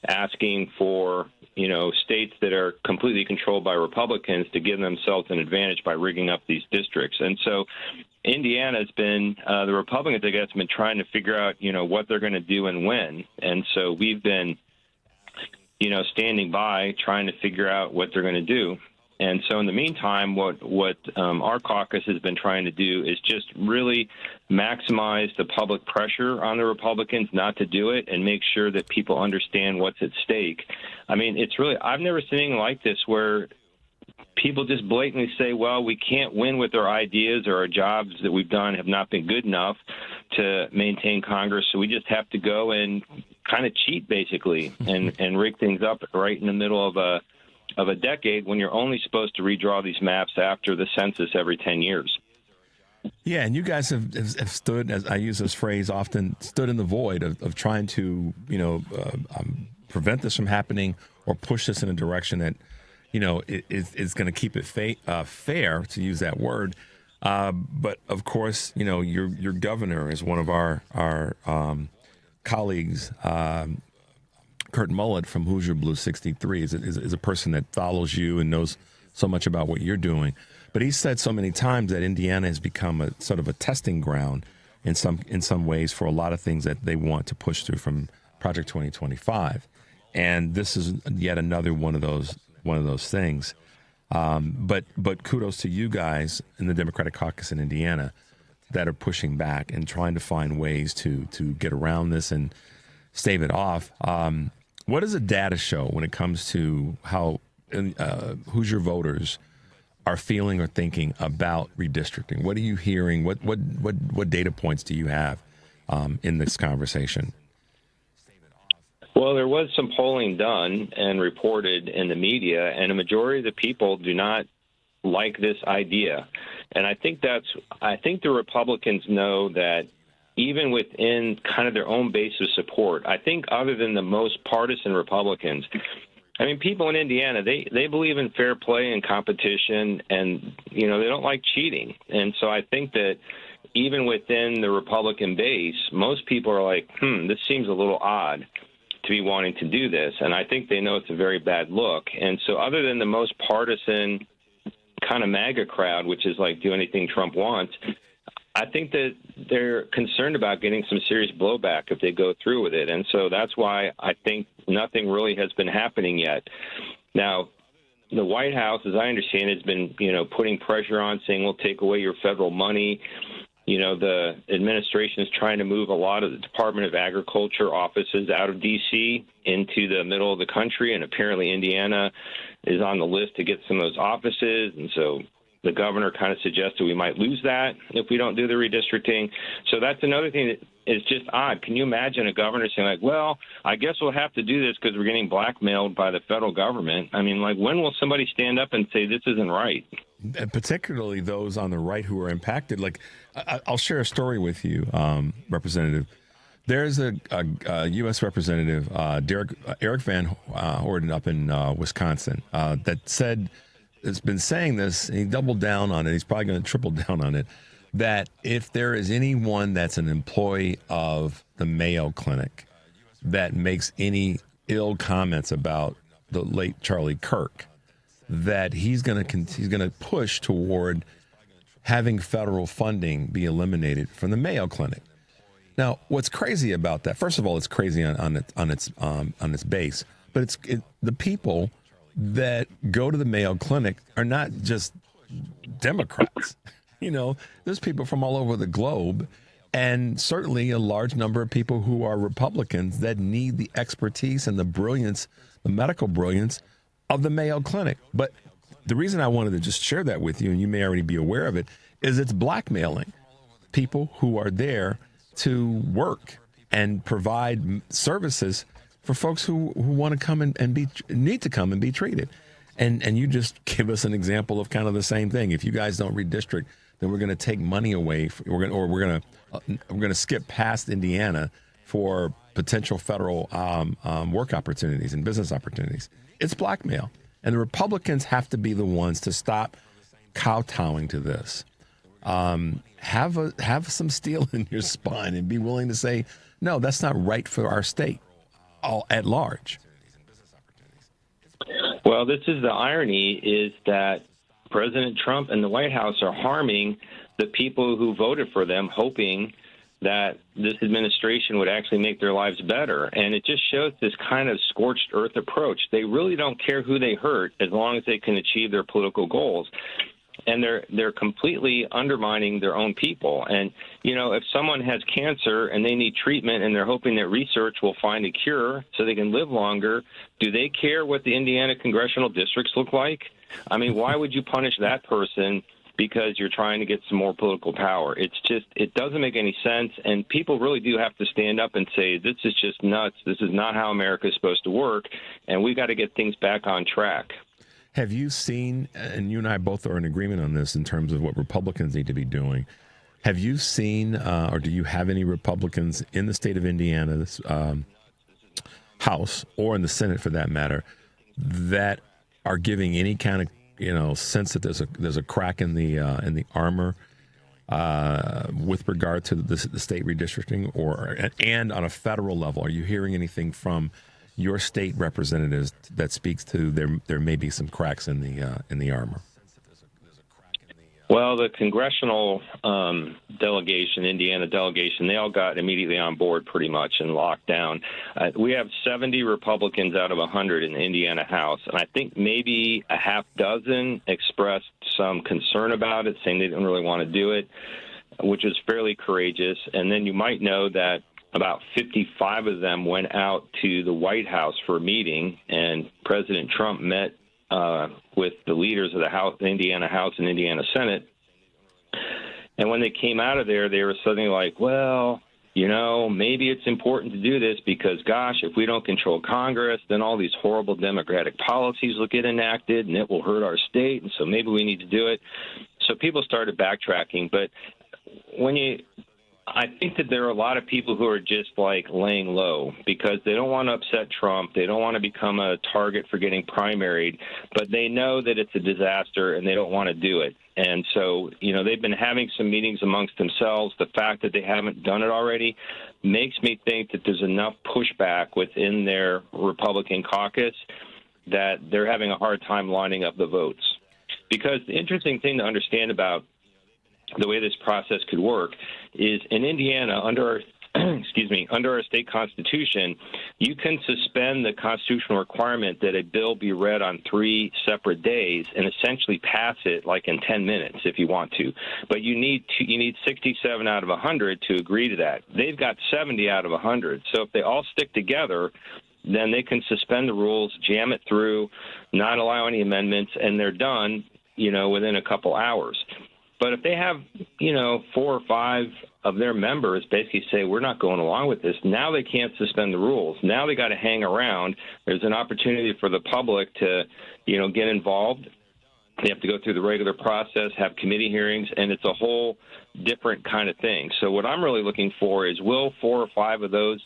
asking for, states that are completely controlled by Republicans to give themselves an advantage by rigging up these districts. And so Indiana has been, the Republicans, I guess, have been trying to figure out, what they're going to do and when. And so we've been standing by trying to figure out what they're going to do. And so in the meantime, what our caucus has been trying to do is just really maximize the public pressure on the Republicans not to do it and make sure that people understand what's at stake. I mean, I've never seen anything like this where people just blatantly say, well, we can't win with our ideas or our jobs that we've done have not been good enough to maintain Congress. So we just have to go and kind of cheat, basically, and rig things up right in the middle of a decade when you're only supposed to redraw these maps after the census every 10 years. Yeah, and you guys have stood, as I use this phrase often, stood in the void of trying to, prevent this from happening or push this in a direction that, is going to keep it fair, to use that word. But of course, your governor is one of our colleagues. Kurt Mullett from Hoosier Blue 63 is a person that follows you and knows so much about what you're doing. But he said so many times that Indiana has become a sort of a testing ground in some ways for a lot of things that they want to push through from Project 2025. And this is yet another one of those things. But kudos to you guys in the Democratic caucus in Indiana that are pushing back and trying to find ways to get around this and stave it off. What does the data show when it comes to how Hoosier voters are feeling or thinking about redistricting? What are you hearing? What data points do you have in this conversation? Well, there was some polling done and reported in the media, and a majority of the people do not like this idea. And I think the Republicans know that even within kind of their own base of support, I think other than the most partisan Republicans, I mean, people in Indiana, they believe in fair play and competition, and, they don't like cheating. And so I think that even within the Republican base, most people are like, this seems a little odd to be wanting to do this. And I think they know it's a very bad look. And so other than the most partisan kind of MAGA crowd, which is like do anything Trump wants, I think that they're concerned about getting some serious blowback if they go through with it. And so that's why I think nothing really has been happening yet. Now, the White House, as I understand it, has been, putting pressure on, saying we'll take away your federal money. The administration is trying to move a lot of the Department of Agriculture offices out of D.C. into the middle of the country, and apparently Indiana is on the list to get some of those offices. And so the governor kind of suggested we might lose that if we don't do the redistricting. So that's another thing that is just odd. Can you imagine a governor saying, like, well, I guess we'll have to do this because we're getting blackmailed by the federal government? I mean, like, when will somebody stand up and say this isn't right? And particularly those on the right who are impacted. Like, I'll share a story with you, Representative. There's a U.S. Representative, Eric Van Orden up in Wisconsin, that said, has been saying this, and he doubled down on it. He's probably going to triple down on it, that if there is anyone that's an employee of the Mayo Clinic that makes any ill comments about the late Charlie Kirk, that he's going to push toward having federal funding be eliminated from the Mayo Clinic. Now, what's crazy about that? First of all, it's crazy on its base, but the people that go to the Mayo Clinic are not just Democrats. There's people from all over the globe, and certainly a large number of people who are Republicans that need the expertise and the brilliance, the medical brilliance of the Mayo Clinic. But the reason I wanted to just share that with you, and you may already be aware of it, is it's blackmailing. people who are there to work and provide services for folks who want to come and need to come and be treated. And you just give us an example of kind of the same thing. If you guys don't redistrict, then we're going to take money away. We're going to skip past Indiana for potential federal work opportunities and business opportunities. It's blackmail, and the Republicans have to be the ones to stop kowtowing to this. Have some steel in your spine and be willing to say, no, that's not right for our state all at large. Well, this is the irony, is that President Trump and the White House are harming the people who voted for them, hoping that this administration would actually make their lives better. And it just shows this kind of scorched earth approach. They really don't care who they hurt as long as they can achieve their political goals. And they're completely undermining their own people. And, you know, if someone has cancer and they need treatment and they're hoping that research will find a cure so they can live longer, do they care what the Indiana congressional districts look like? I mean, why would you punish that person because you're trying to get some more political power? It's just, it doesn't make any sense. And people really do have to stand up and say, this is just nuts. This is not how America is supposed to work. And we've got to get things back on track. Have you seen, and you and I both are in agreement on this in terms of what Republicans need to be doing, have you seen or do you have any Republicans in the state of Indiana, this House or in the Senate for that matter, that are giving any kind of, you know, sense that there's a crack in the armor with regard to the state redistricting, and on a federal level? Are you hearing anything from your state representatives that speaks to there may be some cracks in the armor? Well, the congressional delegation, Indiana delegation, they all got immediately on board pretty much and locked down. We have 70 Republicans out of 100 in the Indiana House, and I think maybe a half dozen expressed some concern about it, saying they didn't really want to do it, which is fairly courageous. And then you might know that about 55 of them went out to the White House for a meeting, and President Trump met with the leaders of the House, the Indiana House and Indiana Senate. And when they came out of there, they were suddenly like, well, you know, maybe it's important to do this because, gosh, if we don't control Congress, then all these horrible democratic policies will get enacted and it will hurt our state. And so maybe we need to do it. So people started backtracking. But I think that there are a lot of people who are just like laying low because they don't want to upset Trump. They don't want to become a target for getting primaried, but they know that it's a disaster and they don't want to do it. And so, you know, they've been having some meetings amongst themselves. The fact that they haven't done it already makes me think that there's enough pushback within their Republican caucus that they're having a hard time lining up the votes. Because the interesting thing to understand about the way this process could work is in Indiana, under our state constitution, you can suspend the constitutional requirement that a bill be read on 3 separate days and essentially pass it like in 10 minutes if you want to. But you need 67 out of 100 to agree to that. They've got 70 out of 100. So if they all stick together, then they can suspend the rules, jam it through, not allow any amendments, and they're done, you know, within a couple hours. But if they have, you know, 4 or 5 of their members basically say, we're not going along with this, now they can't suspend the rules. Now they got to hang around. There's an opportunity for the public to, you know, get involved. They have to go through the regular process, have committee hearings, and it's a whole different kind of thing. So what I'm really looking for is, will 4 or 5 of those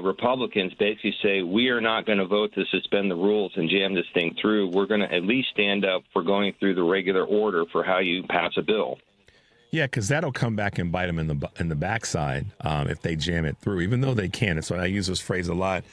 Republicans basically say, we are not going to vote to suspend the rules and jam this thing through. We're going to at least stand up for going through the regular order for how you pass a bill. Yeah, because that'll come back and bite them in the backside if they jam it through, even though they can. And so I use this phrase a lot,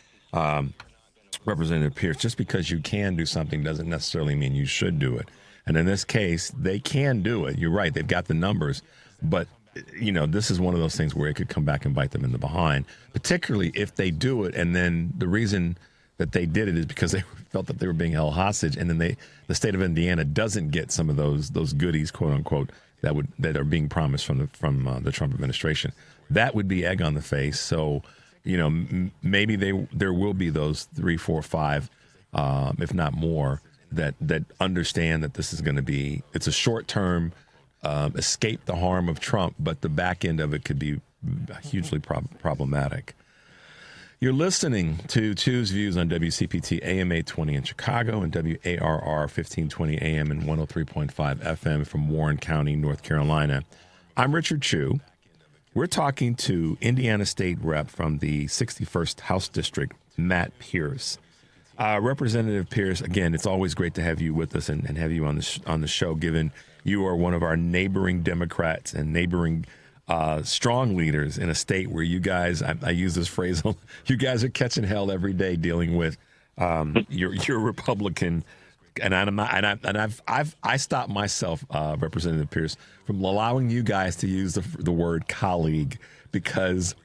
Representative Pierce, just because you can do something doesn't necessarily mean you should do it. And in this case, they can do it. You're right. They've got the numbers. But you know, this is one of those things where it could come back and bite them in the behind, particularly if they do it. And then the reason that they did it is because they felt that they were being held hostage. And then the state of Indiana doesn't get some of those goodies, quote unquote, that are being promised from the Trump administration. That would be egg on the face. So, you know, maybe there will be those 3, 4, 5, if not more, that understand that this is going to be, it's a short term escape the harm of Trump, but the back end of it could be hugely problematic. You're listening to Tu's Views on WCPT AM 820 in Chicago and WARR 1520 AM and 103.5 FM from Warren County, North Carolina. I'm Richard Chu. We're talking to Indiana State Rep from the 61st House District, Matt Pierce. Representative Pierce, again, it's always great to have you with us and have you on the show, given you are one of our neighboring Democrats and neighboring strong leaders in a state where you guys, I use this phrase, you guys are catching hell every day dealing with your Republican, and I stopped myself, Representative Pierce, from allowing you guys to use the word colleague because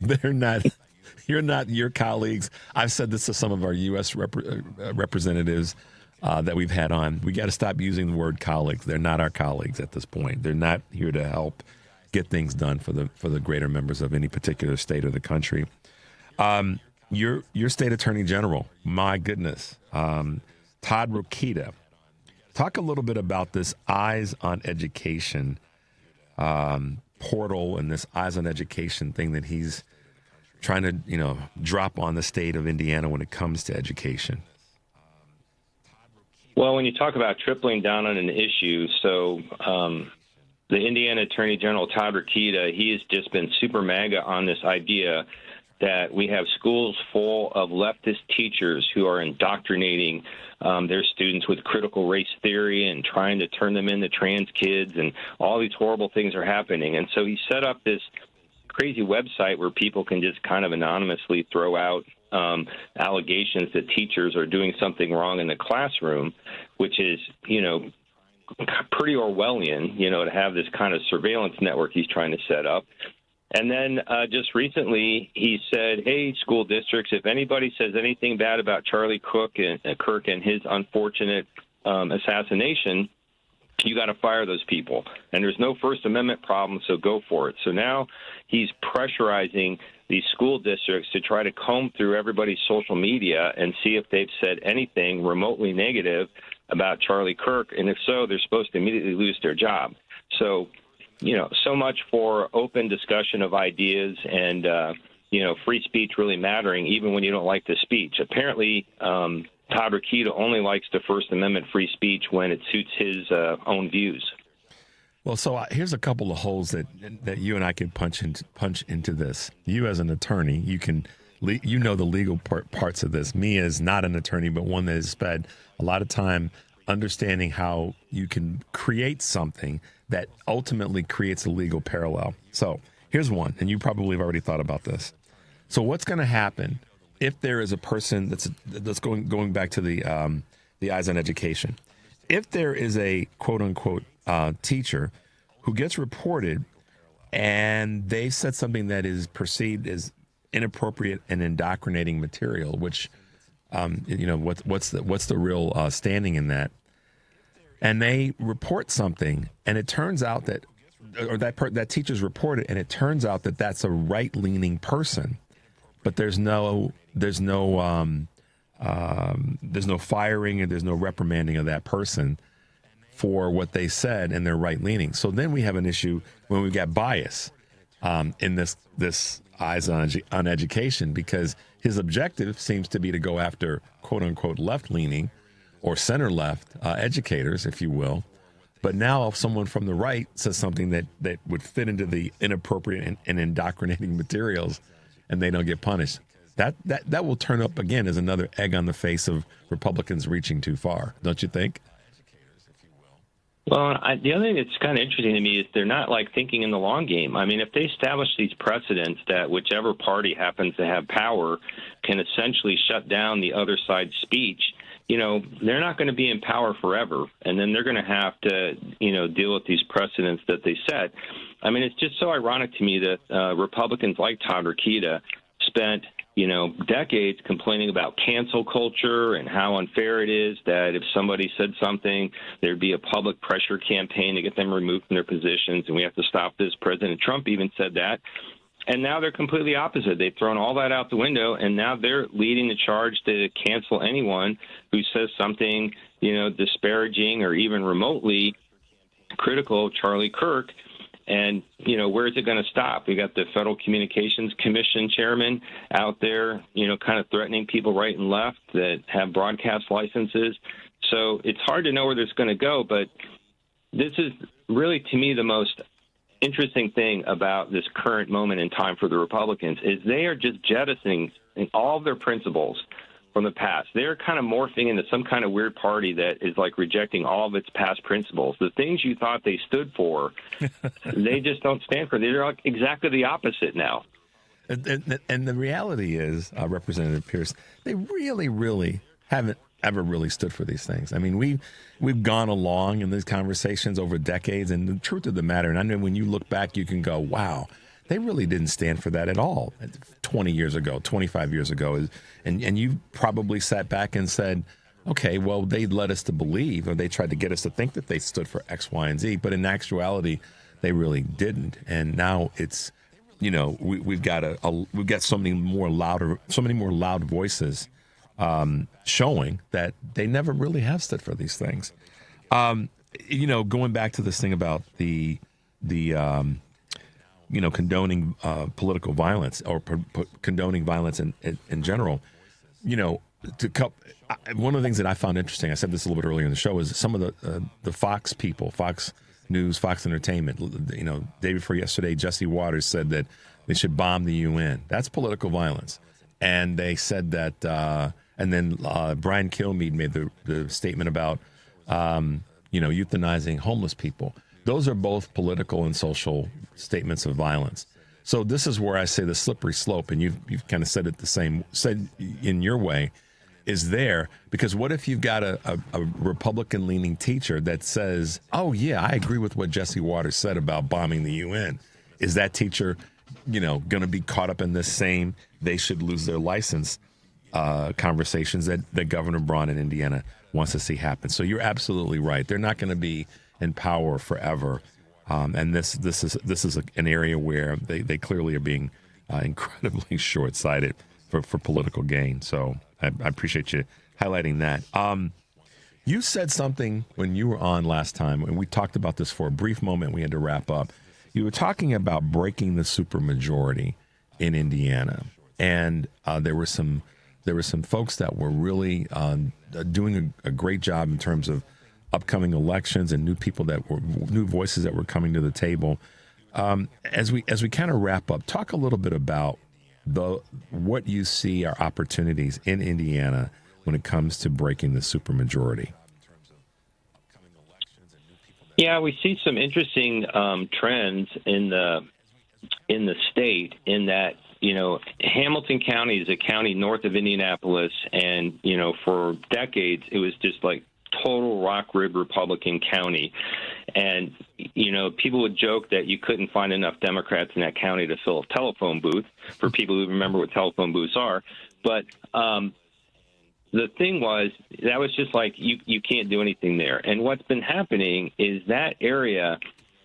you're not your colleagues. I've said this to some of our U.S. representatives that we've had on. We got to stop using the word colleagues. They're not our colleagues at this point. They're not here to help get things done for the greater members of any particular state or the country. Your state attorney general, my goodness, Todd Rokita. Talk a little bit about this Eyes on Education portal and this Eyes on Education thing that he's trying to, drop on the state of Indiana when it comes to education. Well, when you talk about tripling down on an issue, so the Indiana Attorney General, Todd Rokita, he has just been super MAGA on this idea that we have schools full of leftist teachers who are indoctrinating their students with critical race theory and trying to turn them into trans kids, and all these horrible things are happening. And so he set up this crazy website where people can just kind of anonymously throw out allegations that teachers are doing something wrong in the classroom, which is, pretty Orwellian, to have this kind of surveillance network he's trying to set up. And then just recently he said, hey, school districts, if anybody says anything bad about Charlie Kirk and his unfortunate assassination, you got to fire those people. And there's no First Amendment problem, so go for it. So now he's pressurizing these school districts to try to comb through everybody's social media and see if they've said anything remotely negative about Charlie Kirk. And if so, they're supposed to immediately lose their job. So, so much for open discussion of ideas and, free speech really mattering, even when you don't like the speech. Apparently, Todd Rokita only likes the First Amendment free speech when it suits his own views. Well, so here's a couple of holes that you and I can punch into this. You as an attorney, you know the legal parts of this. Me as not an attorney, but one that has spent a lot of time understanding how you can create something that ultimately creates a legal parallel. So here's one, and you probably have already thought about this. So what's going to happen if there is a person that's going back to the Eyes on Education? If there is a quote unquote teacher who gets reported and they said something that is perceived as inappropriate and indoctrinating material, which what's the real standing in that? And they report something, and it turns out that teacher's reported, and it turns out that that's a right-leaning person, but there's no firing and there's no reprimanding of that person for what they said, and they're right-leaning. So then we have an issue when we've got bias in this Eyes on Education, because his objective seems to be to go after quote-unquote left-leaning or center-left educators, if you will. But now if someone from the right says something that would fit into the inappropriate and indoctrinating materials and they don't get punished, that will turn up again as another egg on the face of Republicans reaching too far, don't you think? Well, the other thing that's kind of interesting to me is they're not thinking in the long game. I mean, if they establish these precedents that whichever party happens to have power can essentially shut down the other side's speech, they're not going to be in power forever. And then they're going to have to, deal with these precedents that they set. I mean, it's just so ironic to me that Republicans like Todd Rokita spent decades complaining about cancel culture and how unfair it is that if somebody said something, there'd be a public pressure campaign to get them removed from their positions, and we have to stop this. President Trump even said that. And now they're completely opposite. They've thrown all that out the window, and now they're leading the charge to cancel anyone who says something, disparaging or even remotely critical of Charlie Kirk. And, where is it going to stop? We got the Federal Communications Commission chairman out there, kind of threatening people right and left that have broadcast licenses. So it's hard to know where this is going to go. But this is really, to me, the most interesting thing about this current moment in time for the Republicans is they are just jettisoning all of their principles from the past. They're kind of morphing into some kind of weird party that is like rejecting all of its past principles. The things you thought they stood for, they just don't stand for. They're like exactly the opposite now. And the reality is, Representative Pierce, they really, really haven't ever really stood for these things. I mean, we've gone along in these conversations over decades, and the truth of the matter, and I know when you look back, you can go, wow, they really didn't stand for that at all 20 years ago, 25 years ago. And you probably sat back and said, okay, well, they led us to believe, or they tried to get us to think that they stood for X, Y, and Z. But in actuality, they really didn't. And now it's, we've got so many more loud voices showing that they never really have stood for these things. Going back to this thing about the condoning political violence or condoning violence in general, one of the things that I found interesting, I said this a little bit earlier in the show, is some of the Fox people, Fox News, Fox Entertainment, day before yesterday, Jesse Waters said that they should bomb the UN. That's political violence. And they said that, and then Brian Kilmeade made the statement about, euthanizing homeless people. Those are both political and social statements of violence. So this is where I say the slippery slope, and you've kind of said in your way, is there. Because what if you've got a Republican-leaning teacher that says, oh, yeah, I agree with what Jesse Waters said about bombing the UN. Is that teacher, going to be caught up in this same they should lose their license conversations that Governor Braun in Indiana wants to see happen? So you're absolutely right. They're not going to be in power forever. And this is an area where they clearly are being incredibly short-sighted for political gain. So I appreciate you highlighting that. You said something when you were on last time, and we talked about this for a brief moment. We had to wrap up. You were talking about breaking the supermajority in Indiana, and there were some folks that were really doing a great job in terms of upcoming elections and new voices that were coming to the table. As we kind of wrap up, talk a little bit about what you see are opportunities in Indiana when it comes to breaking the supermajority. Yeah, we see some interesting trends in the state in that, Hamilton County is a county north of Indianapolis, and, for decades it was just like total rock rib Republican county. And, people would joke that you couldn't find enough Democrats in that county to fill a telephone booth, for people who remember what telephone booths are. But the thing was, that was just like, you can't do anything there. And what's been happening is that area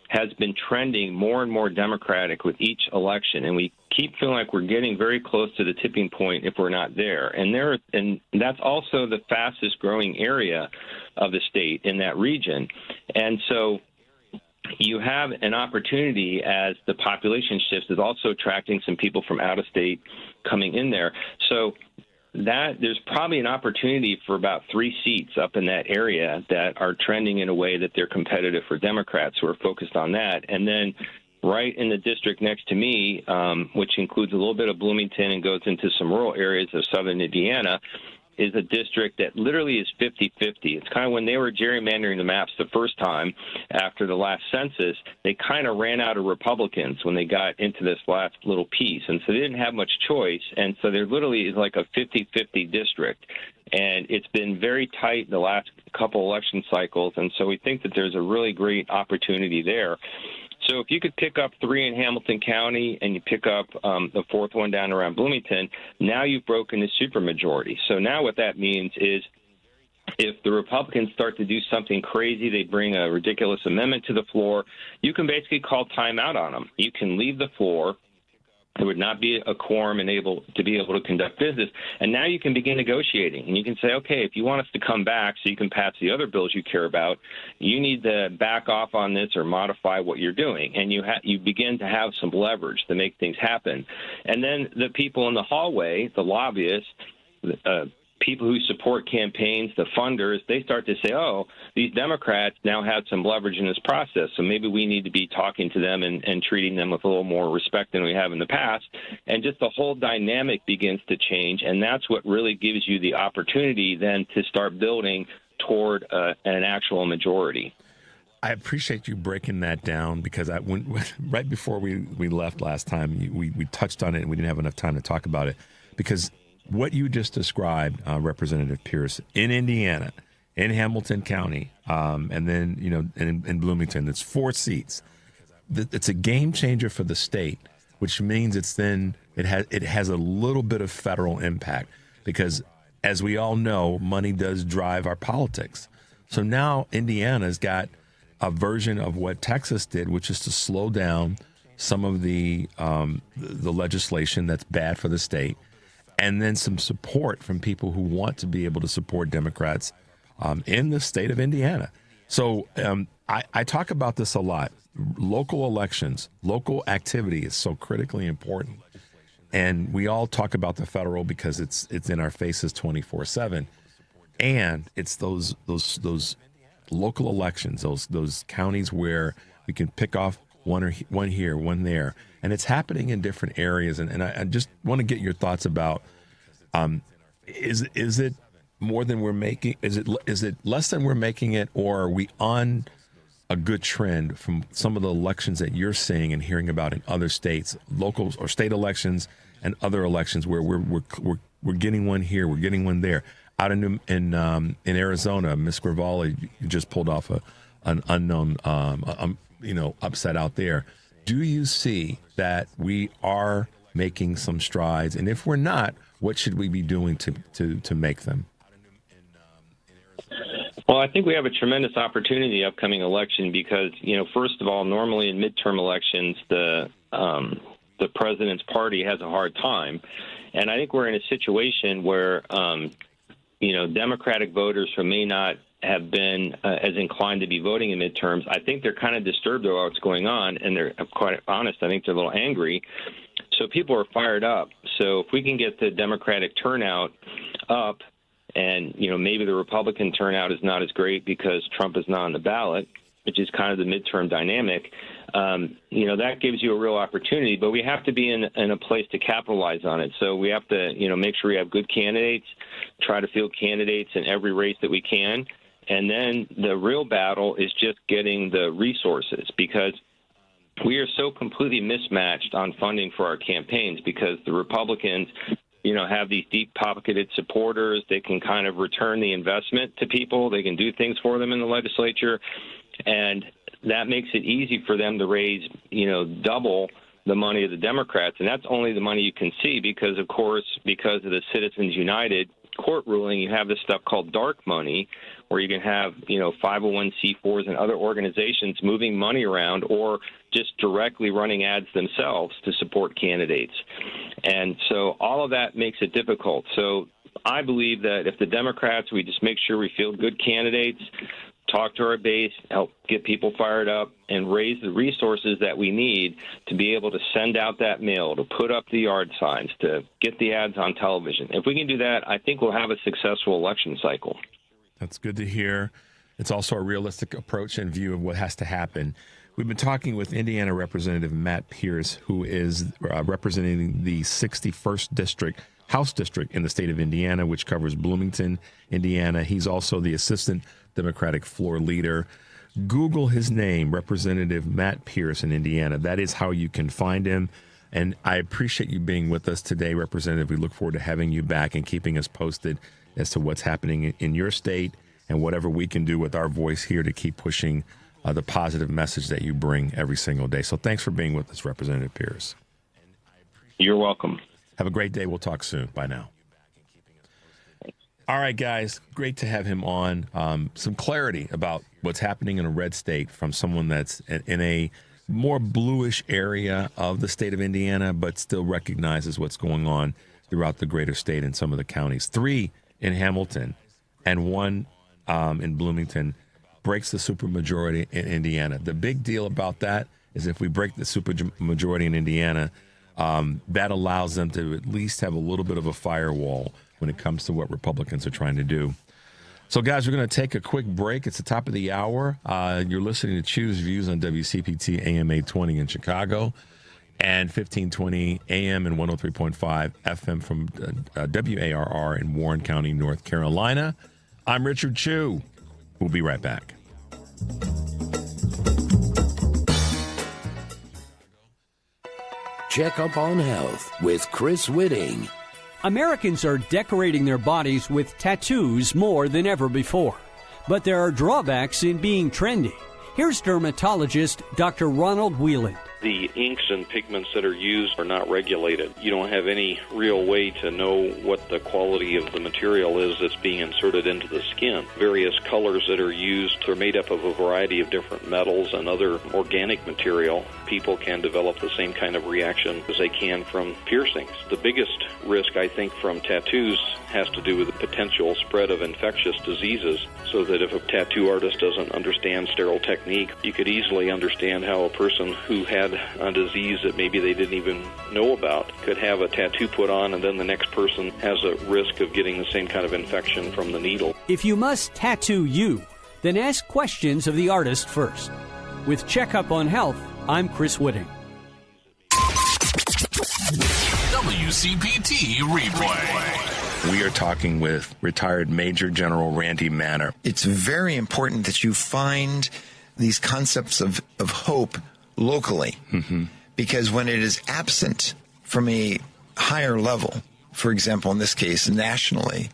has been trending more and more Democratic with each election, and we keep feeling like we're getting very close to the tipping point if we're not there. And that's also the fastest growing area of the state in that region. And so you have an opportunity, as the population shifts, is also attracting some people from out of state coming in there. So that there's probably an opportunity for about 3 seats up in that area that are trending in a way that they're competitive for Democrats who are focused on that. And then right in the district next to me, which includes a little bit of Bloomington and goes into some rural areas of southern Indiana, is a district that literally is 50-50. It's kind of when they were gerrymandering the maps the first time after the last census, they kind of ran out of Republicans when they got into this last little piece. And so they didn't have much choice. And so there literally is like a 50-50 district. And it's been very tight the last couple election cycles. And so we think that there's a really great opportunity there. So if you could pick up 3 in Hamilton County and you pick up the 4th one down around Bloomington, now you've broken the supermajority. So now what that means is if the Republicans start to do something crazy, they bring a ridiculous amendment to the floor, you can basically call timeout on them. You can leave the floor, There would not be a quorum and able to conduct business. And now you can begin negotiating. And you can say, okay, if you want us to come back so you can pass the other bills you care about, you need to back off on this or modify what you're doing. And you begin to have some leverage to make things happen. And then the people in the hallway, the lobbyists, people who support campaigns, the funders, they start to say, oh, these Democrats now have some leverage in this process, so maybe we need to be talking to them and treating them with a little more respect than we have in the past. And just the whole dynamic begins to change, and that's what really gives you the opportunity then to start building toward an actual majority. I appreciate you breaking that down, because right before we left last time, we touched on it and we didn't have enough time to talk about it, because what you just described, Representative Pierce, in Indiana, in Hamilton County, and then in Bloomington, it's 4 seats. It's a game changer for the state, which means it has a little bit of federal impact, because as we all know, money does drive our politics. So now Indiana's got a version of what Texas did, which is to slow down some of the legislation that's bad for the state, and then some support from people who want to be able to support Democrats in the state of Indiana. So I talk about this a lot. Local elections, local activity is so critically important. And we all talk about the federal because it's in our faces 24/7. And it's those local elections, those counties where we can pick off one here, one there. And it's happening in different areas. And I just want to get your thoughts about, is it more than we're making? Is it less than we're making it? Or are we on a good trend from some of the elections that you're seeing and hearing about in other states, local or state elections and other elections where we're getting one here, we're getting one there? Out in Arizona, Ms. Gravali just pulled off an unknown upset out there. Do you see that we are making some strides? And if we're not, what should we be doing to make them? Well, I think we have a tremendous opportunity in the upcoming election because, first of all, normally in midterm elections, the president's party has a hard time. And I think we're in a situation where, Democratic voters who may not have been as inclined to be voting in midterms, I think they're kind of disturbed about what's going on, and they're quite honest. I think they're a little angry. So people are fired up. So if we can get the Democratic turnout up, and maybe the Republican turnout is not as great because Trump is not on the ballot, which is kind of the midterm dynamic, that gives you a real opportunity. But we have to be in a place to capitalize on it. So we have to, make sure we have good candidates, try to field candidates in every race that we can. And then the real battle is just getting the resources, because we are so completely mismatched on funding for our campaigns, because the Republicans, have these deep-pocketed supporters. They can kind of return the investment to people. They can do things for them in the legislature. And that makes it easy for them to raise, double the money of the Democrats. And that's only the money you can see because, of course, because of the Citizens United court ruling, you have this stuff called dark money, where you can have, 501c4s and other organizations moving money around or just directly running ads themselves to support candidates. And so all of that makes it difficult. So I believe that if the Democrats, we just make sure we field good candidates, talk to our base, help get people fired up, and raise the resources that we need to be able to send out that mail, to put up the yard signs, to get the ads on television. If we can do that, I think we'll have a successful election cycle. That's good to hear. It's also a realistic approach and view of what has to happen. We've been talking with Indiana Representative Matt Pierce, who is representing the 61st District, House District in the state of Indiana, which covers Bloomington, Indiana. He's also the Assistant Democratic Floor Leader. Google his name, Representative Matt Pierce in Indiana. That is how you can find him. And I appreciate you being with us today, Representative. We look forward to having you back and keeping us posted as to what's happening in your state and whatever we can do with our voice here to keep pushing the positive message that you bring every single day. So thanks for being with us, Representative Pierce. You're welcome. Have a great day. We'll talk soon. Bye now. All right, guys, great to have him on. Some clarity about what's happening in a red state from someone that's in a more bluish area of the state of Indiana, but still recognizes what's going on throughout the greater state in some of the counties. 3 in Hamilton and 1 in Bloomington breaks the supermajority in Indiana. The big deal about that is if we break the supermajority in Indiana, that allows them to at least have a little bit of a firewall when it comes to what Republicans are trying to do. So, guys, we're going to take a quick break. It's the top of the hour. You're listening to Choose Views on WCPT AM 820 in Chicago and 1520 AM and 103.5 FM from WARR in Warren County, North Carolina. I'm Richard Chu. We'll be right back. Check up on health with Chris Whitting. Americans are decorating their bodies with tattoos more than ever before. But there are drawbacks in being trendy. Here's dermatologist Dr. Ronald Whelan. The inks and pigments that are used are not regulated. You don't have any real way to know what the quality of the material is that's being inserted into the skin. Various colors that are used are made up of a variety of different metals and other organic material. People can develop the same kind of reaction as they can from piercings. The biggest risk, I think, from tattoos has to do with the potential spread of infectious diseases, so that if a tattoo artist doesn't understand sterile technique, you could easily understand how a person who had a disease that maybe they didn't even know about could have a tattoo put on, and then the next person has a risk of getting the same kind of infection from the needle. If you must tattoo you, then ask questions of the artist first. With Checkup on Health, I'm Chris Whitting. WCPT Replay. We are talking with retired Major General Randy Manner. It's very important that you find these concepts of hope locally, because when it is absent from a higher level, for example, in this case, nationally,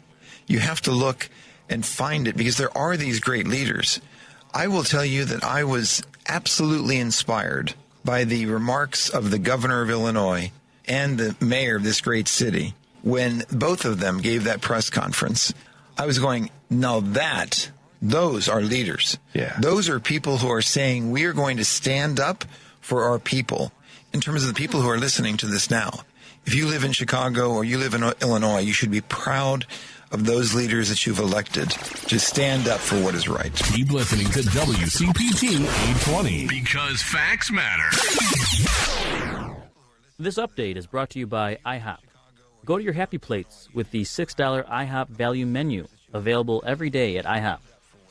you have to look and find it, because there are these great leaders. I will tell you that I was absolutely inspired by the remarks of the governor of Illinois and the mayor of this great city. When both of them gave that press conference, I was going, now those are leaders. Yeah. Those are people who are saying we are going to stand up for our people. In terms of the people who are listening to this now, if you live in Chicago or you live in Illinois, you should be proud of those leaders that you've elected to stand up for what is right. Keep listening to WCPT 820 because facts matter. This update is brought to you by IHOP. Go to your happy plates with the $6 IHOP value menu, available every day at IHOP.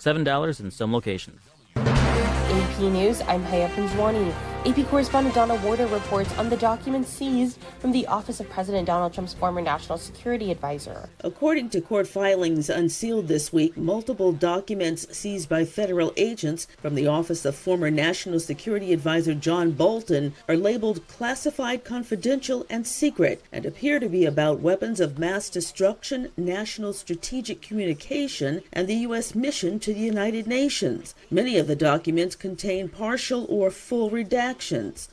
$7 in some locations. AP News, I'm Haya Pinjwani. AP correspondent Donna Warder reports on the documents seized from the office of President Donald Trump's former national security advisor. According to court filings unsealed this week, multiple documents seized by federal agents from the office of former national security advisor John Bolton are labeled classified, confidential, and secret, and appear to be about weapons of mass destruction, national strategic communication, and the U.S. mission to the United Nations. Many of the documents contain partial or full redactions.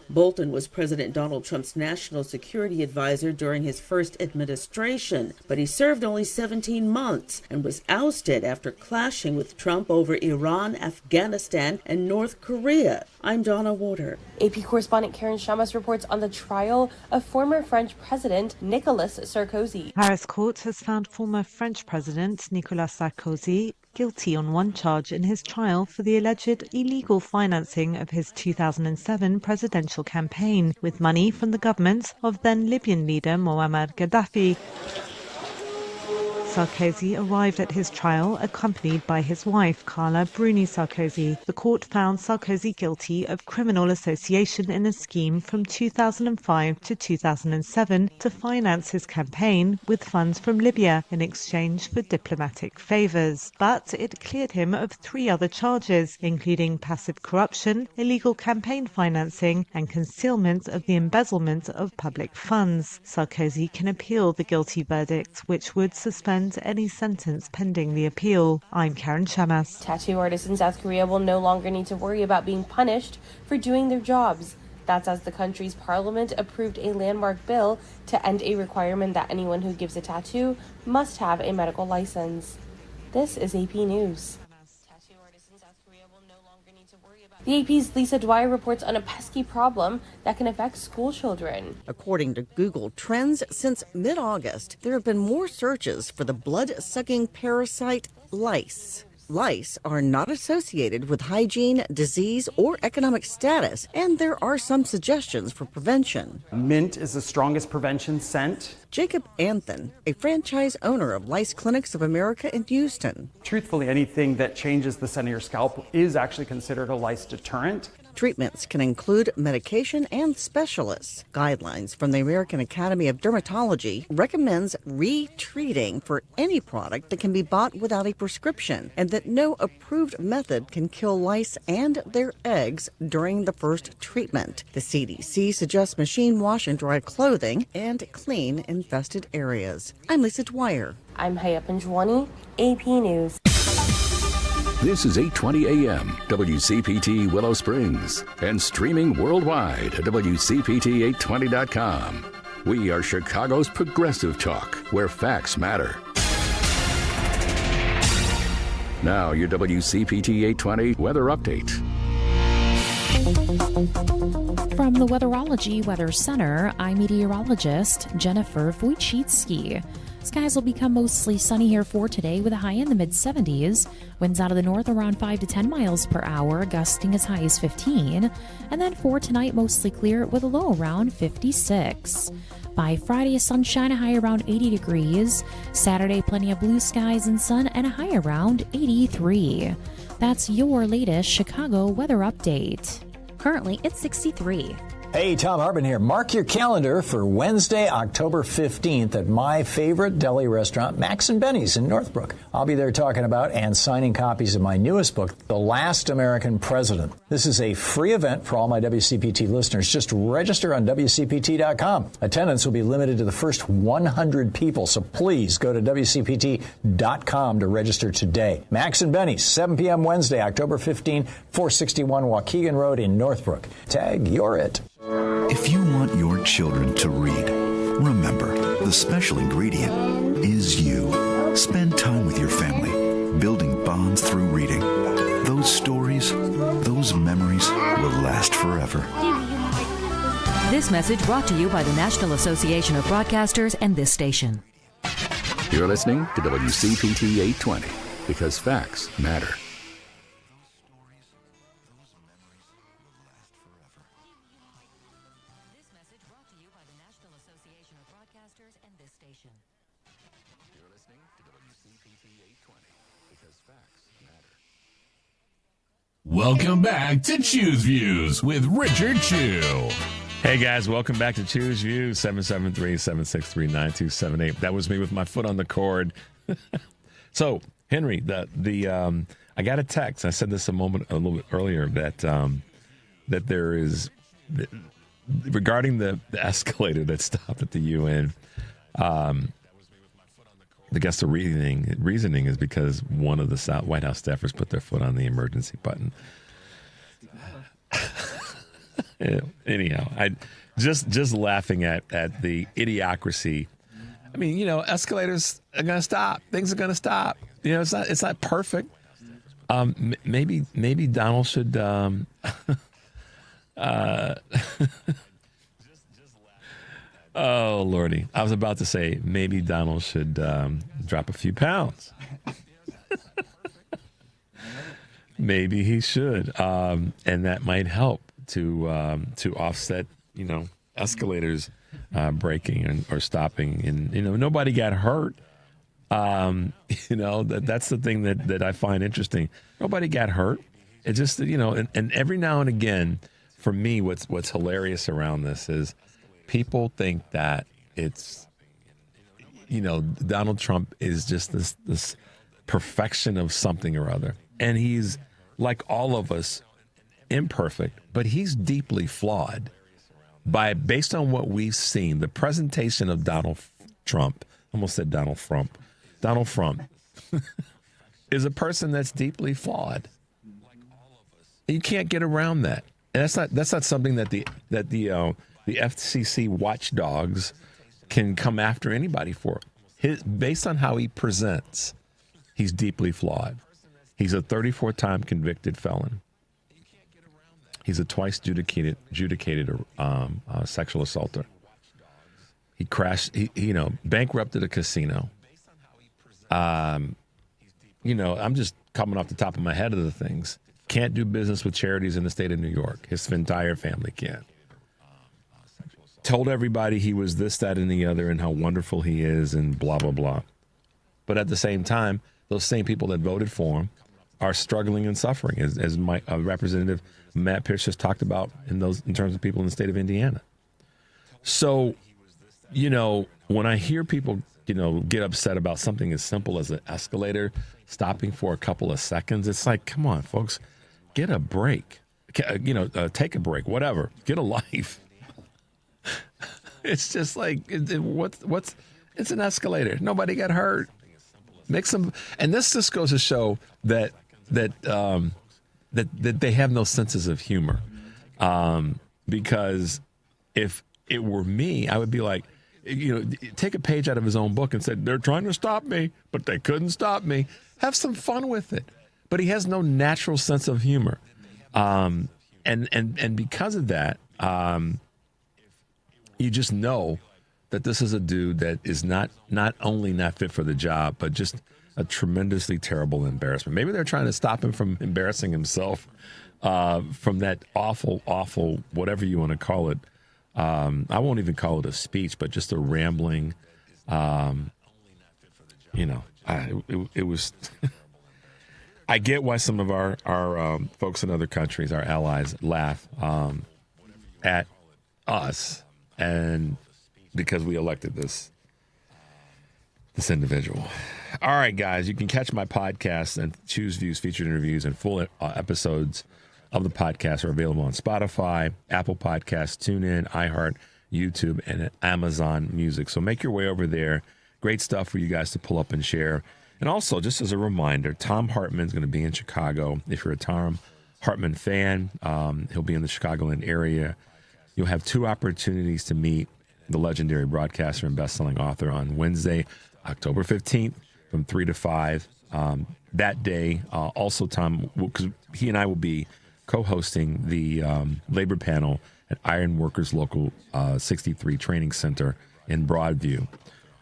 Bolton was President Donald Trump's national security advisor during his first administration, but he served only 17 months and was ousted after clashing with Trump over Iran, Afghanistan, and North Korea. I'm Donna Warder. AP correspondent Karen Shamas reports on the trial of former French President Nicolas Sarkozy. Paris court has found former French President Nicolas Sarkozy guilty on one charge in his trial for the alleged illegal financing of his 2007 presidential campaign with money from the government of then Libyan leader Muammar Gaddafi. Sarkozy arrived at his trial accompanied by his wife, Carla Bruni Sarkozy. The court found Sarkozy guilty of criminal association in a scheme from 2005 to 2007 to finance his campaign with funds from Libya in exchange for diplomatic favours. But it cleared him of 3 other charges, including passive corruption, illegal campaign financing, and concealment of the embezzlement of public funds. Sarkozy can appeal the guilty verdict, which would suspend any sentence pending the appeal. I'm Karen Shamas. Tattoo artists in South Korea will no longer need to worry about being punished for doing their jobs. That's as the country's parliament approved a landmark bill to end a requirement that anyone who gives a tattoo must have a medical license. This is AP News. Tattoo artists in South Korea will no longer need to The AP's Lisa Dwyer reports on a pesky problem that can affect school children. According to Google Trends, since mid-August, there have been more searches for the blood-sucking parasite lice. Lice are not associated with hygiene, disease, or economic status, and there are some suggestions for prevention. Mint is the strongest prevention scent. Jacob Anthen, a franchise owner of Lice Clinics of America in Houston. Truthfully, anything that changes the scent of your scalp is actually considered a lice deterrent. Treatments can include medication and specialists. Guidelines from the American Academy of Dermatology recommends retreating for any product that can be bought without a prescription, and that no approved method can kill lice and their eggs during the first treatment. The CDC suggests machine wash and dry clothing and clean infested areas. I'm Lisa Dwyer. I'm Haya Panjwani, AP News. This is 8:20 a.m. WCPT Willow Springs and streaming worldwide at WCPT820.com. We are Chicago's progressive talk, where facts matter. Now your WCPT 820 weather update. From the Weatherology Weather Center, I'm meteorologist Jennifer Wojcicki. Skies will become mostly sunny here for today with a high in the mid-70s. Winds out of the north around 5 to 10 miles per hour, gusting as high as 15. And then for tonight, mostly clear with a low around 56. By Friday, sunshine, a high around 80 degrees. Saturday, plenty of blue skies and sun and a high around 83. That's your latest Chicago weather update. Currently, it's 63. Hey, Tom Harbin here. Mark your calendar for Wednesday, October 15th at my favorite deli restaurant, Max and Benny's in Northbrook. I'll be there talking about and signing copies of my newest book, The Last American President. This is a free event for all my WCPT listeners. Just register on WCPT.com. Attendance will be limited to the first 100 people, so please go to WCPT.com to register today. Max and Benny's, 7 p.m. Wednesday, October 15, 461 Waukegan Road in Northbrook. Tag, you're it. If you want your children to read, remember, the special ingredient is you. Spend time with your family, building bonds through reading. Those stories, those memories will last forever. This message brought to you by the National Association of Broadcasters and this station. You're listening to WCPT 820 because facts matter. Welcome back to Choose Views with Richard Chew. Hey guys, welcome back to Choose Views, 773-763-9278. That was me with my foot on the cord. So, Henry, I got a text. I said this a little bit earlier that there is, regarding the escalator that stopped at the UN. I guess the reasoning is because one of the White House staffers put their foot on the emergency button. Anyhow, I just laughing at the idiocracy. I mean, escalators are going to stop. Things are going to stop. It's not perfect. Maybe Donald should. Oh, Lordy. I was about to say maybe Donald should drop a few pounds. Maybe he should. And that might help to offset, escalators breaking or stopping. And, nobody got hurt. That's the thing that I find interesting. Nobody got hurt. It's just, and every now and again, for me, what's hilarious around this is people think that it's, Donald Trump is just this perfection of something or other. And he's, like all of us, imperfect, but he's deeply flawed. Based on what we've seen, the presentation of Donald Trump, almost said Donald Frump, Donald Trump is a person that's deeply flawed. You can't get around that. And that's not something that the FCC watchdogs can come after anybody for. Based on how he presents, he's deeply flawed. He's a 34-time convicted felon. He's a twice adjudicated sexual assaulter. He crashed, bankrupted a casino. I'm just coming off the top of my head of the things. Can't do business with charities in the state of New York. His entire family can't. Told everybody he was this, that, and the other, and how wonderful he is, and blah, blah, blah. But at the same time, those same people that voted for him are struggling and suffering, as my Representative Matt Pierce just talked about in terms of people in the state of Indiana. So, when I hear people, get upset about something as simple as an escalator stopping for a couple of seconds, it's like, come on, folks, get a break. Take a break, whatever. Get a life. It's just like, it's an escalator. Nobody got hurt. And this just goes to show that they have no senses of humor. Because if it were me, I would be like, take a page out of his own book and say, they're trying to stop me, but they couldn't stop me. Have some fun with it. But he has no natural sense of humor. And because of that, you just know that this is a dude that is not only not fit for the job, but just a tremendously terrible embarrassment. Maybe they're trying to stop him from embarrassing himself from that awful, whatever you want to call it. I won't even call it a speech, but just a rambling, it was... I get why some of our folks in other countries, our allies, laugh at us, and because we elected this individual. All right, guys, you can catch my podcast and Choose Views featured interviews and full episodes of the podcast are available on Spotify, Apple Podcasts, TuneIn, iHeart, YouTube, and Amazon Music. So make your way over there. Great stuff for you guys to pull up and share. And also, just as a reminder, Tom Hartman's going to be in Chicago. If you're a Tom Hartman fan, he'll be in the Chicagoland area. You'll have 2 opportunities to meet the legendary broadcaster and best-selling author on Wednesday, October 15th from 3 to 5. That day, also Tom, because he and I will be co-hosting the labor panel at Iron Workers Local 63 Training Center in Broadview.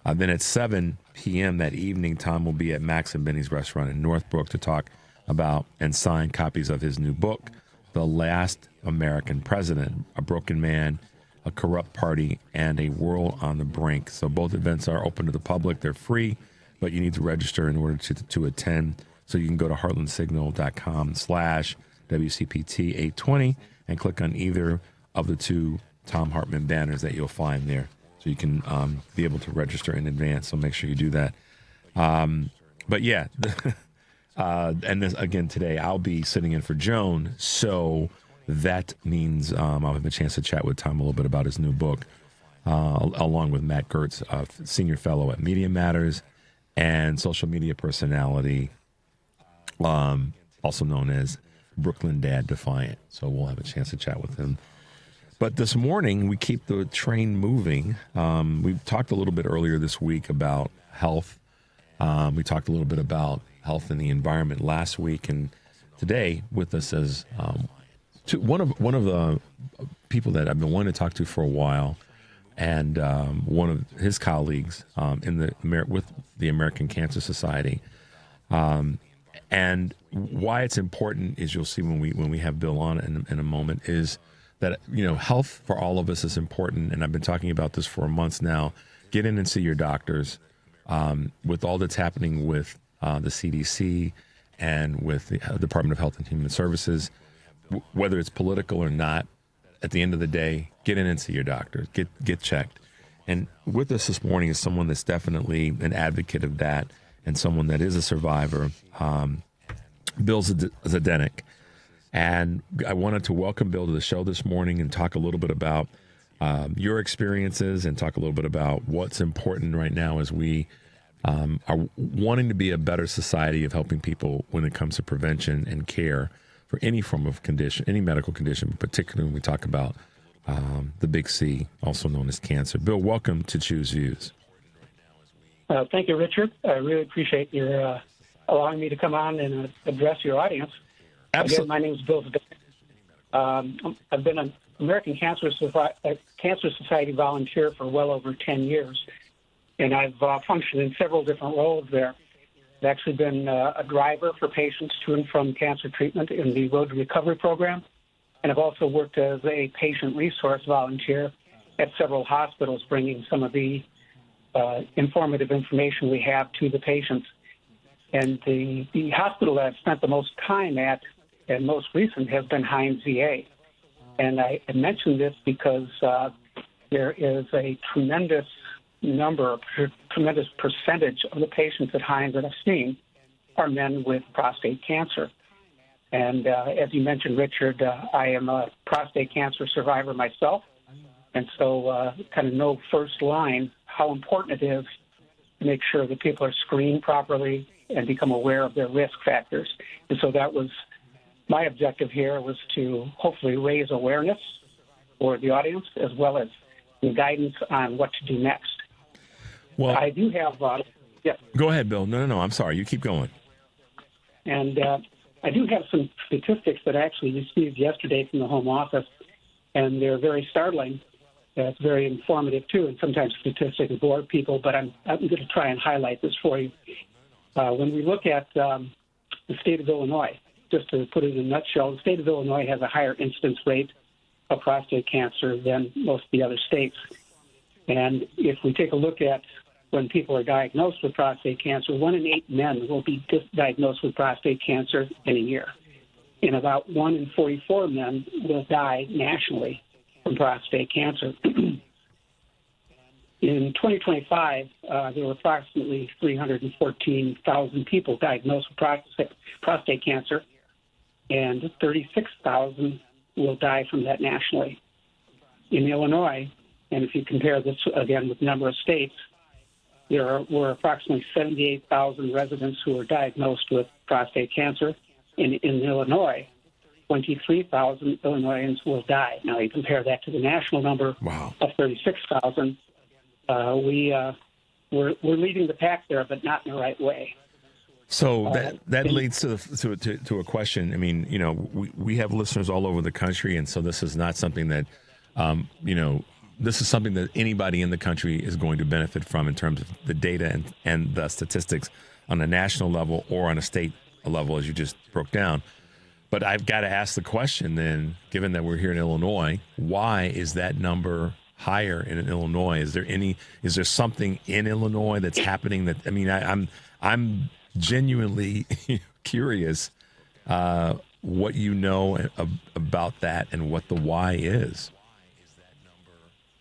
Then at 7 p.m. that evening, Tom will be at Max and Benny's restaurant in Northbrook to talk about and sign copies of his new book, The Last American President, A Broken Man, A Corrupt Party, and A World on the Brink. So both events are open to the public. They're free, but you need to register in order to attend. So you can go to heartlandsignal.com/WCPT820 and click on either of the 2 Tom Hartman banners that you'll find there. So you can be able to register in advance. So make sure you do that. But yeah, and this, again, today I'll be sitting in for Joan. So that means I'll have a chance to chat with Tom a little bit about his new book, along with Matt Gertz, senior fellow at Media Matters and social media personality, also known as Brooklyn Dad Defiant. So we'll have a chance to chat with him. But this morning, we keep the train moving. We talked a little bit earlier this week about health. We talked a little bit about health and the environment last week. And today, with us is one of the people that I've been wanting to talk to for a while, and one of his colleagues with the American Cancer Society. And why it's important is, you'll see when we have Bill on in a moment, is that, health for all of us is important. And I've been talking about this for months now. Get in and see your doctors. With all that's happening with the CDC and with the Department of Health and Human Services, whether it's political or not, at the end of the day, get in and see your doctors. Get checked. And with us this morning is someone that's definitely an advocate of that, and someone that is a survivor, Bill Zdenek. And I wanted to welcome Bill to the show this morning and talk a little bit about your experiences and talk a little bit about what's important right now as we are wanting to be a better society of helping people when it comes to prevention and care for any form of condition, any medical condition, but particularly when we talk about the big C, also known as cancer. Bill, welcome to Choose Views. Thank you, Richard. I really appreciate your allowing me to come on and address your audience. Absolutely. Again, my name is Bill Zdenek. I've been an American Cancer Society volunteer for well over 10 years, and I've functioned in several different roles there. I've actually been a driver for patients to and from cancer treatment in the Road to Recovery program, and I've also worked as a patient resource volunteer at several hospitals, bringing some of the informative information we have to the patients. And the hospital that I've spent the most time at and most recent has been Hines VA. And I mention this because there is a tremendous percentage of the patients at Hines that I've seen are men with prostate cancer. And as you mentioned, Richard, I am a prostate cancer survivor myself. And so kind of know first line how important it is to make sure that people are screened properly and become aware of their risk factors. And so that was my objective here, was to hopefully raise awareness for the audience as well as some guidance on what to do next. Well, I do have... Go ahead, Bill. No. I'm sorry. You keep going. And I do have some statistics that I actually received yesterday from the Home Office, and they're very startling. It's very informative, too, and sometimes statistics bore people, but I'm going to try and highlight this for you. When we look at the state of Illinois, just to put it in a nutshell, the state of Illinois has a higher incidence rate of prostate cancer than most of the other states. And if we take a look at when people are diagnosed with prostate cancer, 1 in 8 men will be diagnosed with prostate cancer in a year. And about 1 in 44 men will die nationally from prostate cancer. In 2025, there were approximately 314,000 people diagnosed with prostate cancer, and 36,000 will die from that nationally. In Illinois, and if you compare this again with the number of states, there were approximately 78,000 residents who were diagnosed with prostate cancer. In Illinois, 23,000 Illinoisans will die. Now, you compare that to the national number of 36,000. We're leading the pack there, but not in the right way. So that leads to a question. I mean, you know, we have listeners all over the country, and so this is not something that, this is something that anybody in the country is going to benefit from in terms of the data and the statistics on a national level or on a state level, as you just broke down. But I've got to ask the question then, given that we're here in Illinois, why is that number higher in Illinois? Is there something in Illinois that's happening that, I mean, I'm genuinely curious what you know about that and what the why is.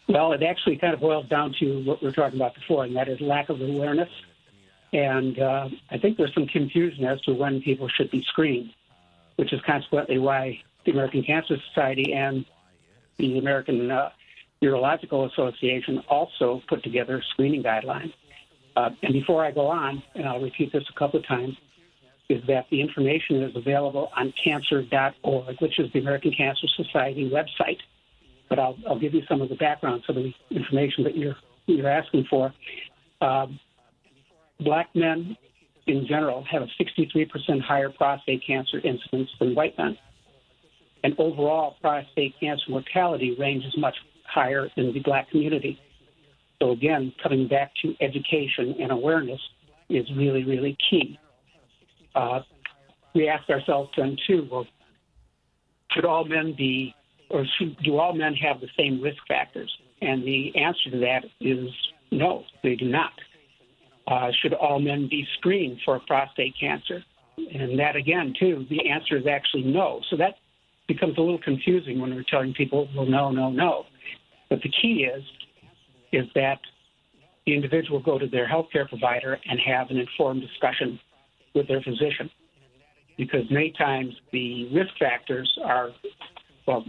Well, it actually kind of boils down to what we were talking about before, and that is lack of awareness. And I think there's some confusion as to when people should be screened, which is consequently why the American Cancer Society and the American Urological Association also put together screening guidelines. And before I go on, and I'll repeat this a couple of times, is that the information is available on cancer.org, which is the American Cancer Society website. But I'll give you some of the background, some of the information that you're asking for. Black men in general have a 63% higher prostate cancer incidence than white men. And overall, prostate cancer mortality ranges much higher in the black community. So again, coming back to education and awareness is really, really key. We ask ourselves then too, well, should all men be, or do all men have the same risk factors? And the answer to that is no, they do not. Should all men be screened for prostate cancer? And that again, too, the answer is actually no. So that becomes a little confusing when we're telling people, well, no. But the key is that the individual go to their healthcare provider and have an informed discussion with their physician. Because many times the risk factors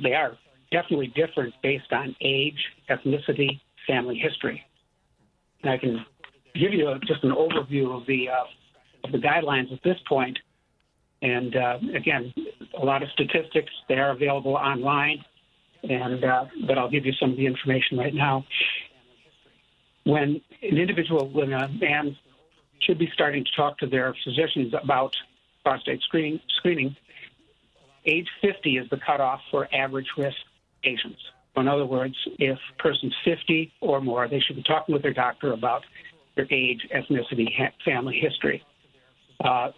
they are definitely different based on age, ethnicity, family history. And I can give you just an overview of the guidelines at this point. And again, a lot of statistics, they are available online. And but I'll give you some of the information right now. When a man should be starting to talk to their physicians about prostate screening, age 50 is the cutoff for average risk patients. In other words, if a person's 50 or more, they should be talking with their doctor about their age, ethnicity, family history. At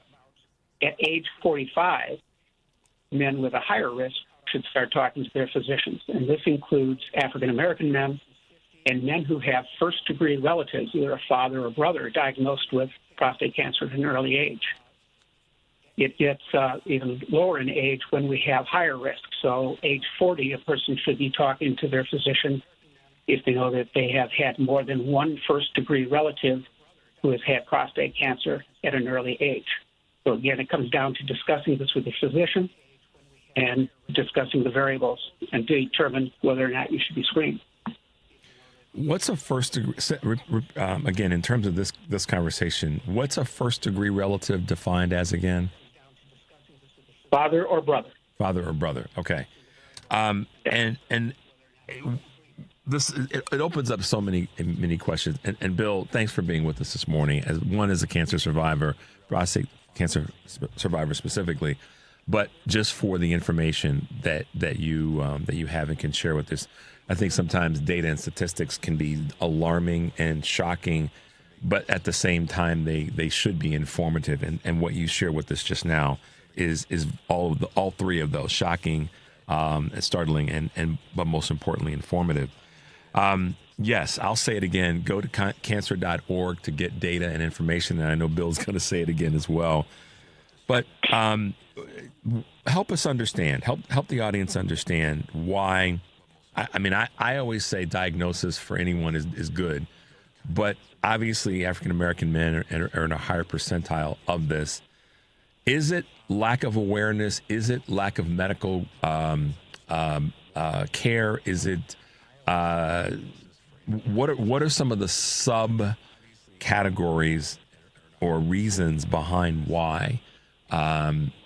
age 45, men with a higher risk should start talking to their physicians, and this includes African-American men and men who have first-degree relatives, either a father or brother, diagnosed with prostate cancer at an early age. It gets even lower in age when we have higher risk. So age 40, a person should be talking to their physician if they know that they have had more than one first-degree relative who has had prostate cancer at an early age. So again, it comes down to discussing this with the physician and discussing the variables and determine whether or not you should be screened. What's a first degree, again, in terms of this conversation, what's a first-degree relative defined as again? Father or brother. Father or brother. Okay. And this it opens up so many questions. And Bill, thanks for being with us this morning. As a cancer survivor, prostate cancer survivor specifically, but just for the information that you have and can share with us. I think sometimes data and statistics can be alarming and shocking, but at the same time they should be informative. And what you share with us just now is all three of those: shocking, startling, and but most importantly informative. Yes, I'll say it again. Go to cancer.org to get data and information, and I know Bill's going to say it again as well. But help us understand, help the audience understand why. I always say diagnosis for anyone is good, but obviously African-American men are in a higher percentile of this. Is it lack of awareness? Is it lack of medical care? Is it what are some of the subcategories or reasons behind why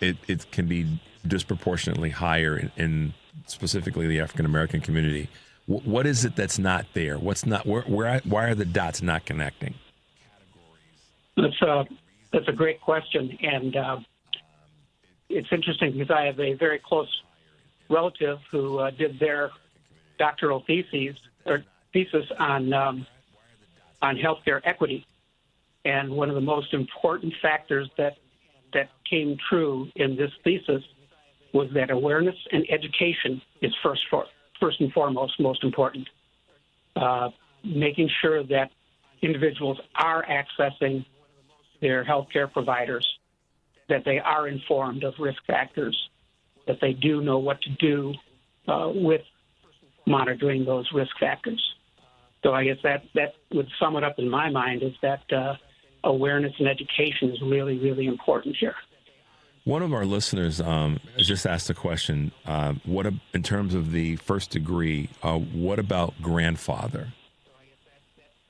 it can be disproportionately higher in specifically the African-American community? What is it that's not there? What's not? Why are the dots not connecting? That's a great question, and it's interesting because I have a very close relative who did their doctoral thesis on healthcare equity, and one of the most important factors that came true in this thesis was that awareness and education is first and foremost most important. Making sure that individuals are accessing their healthcare providers, that they are informed of risk factors, that they do know what to do with monitoring those risk factors. So I guess that would sum it up in my mind, is that awareness and education is really, really important here. One of our listeners just asked a question. In terms of the first degree, what about grandfather?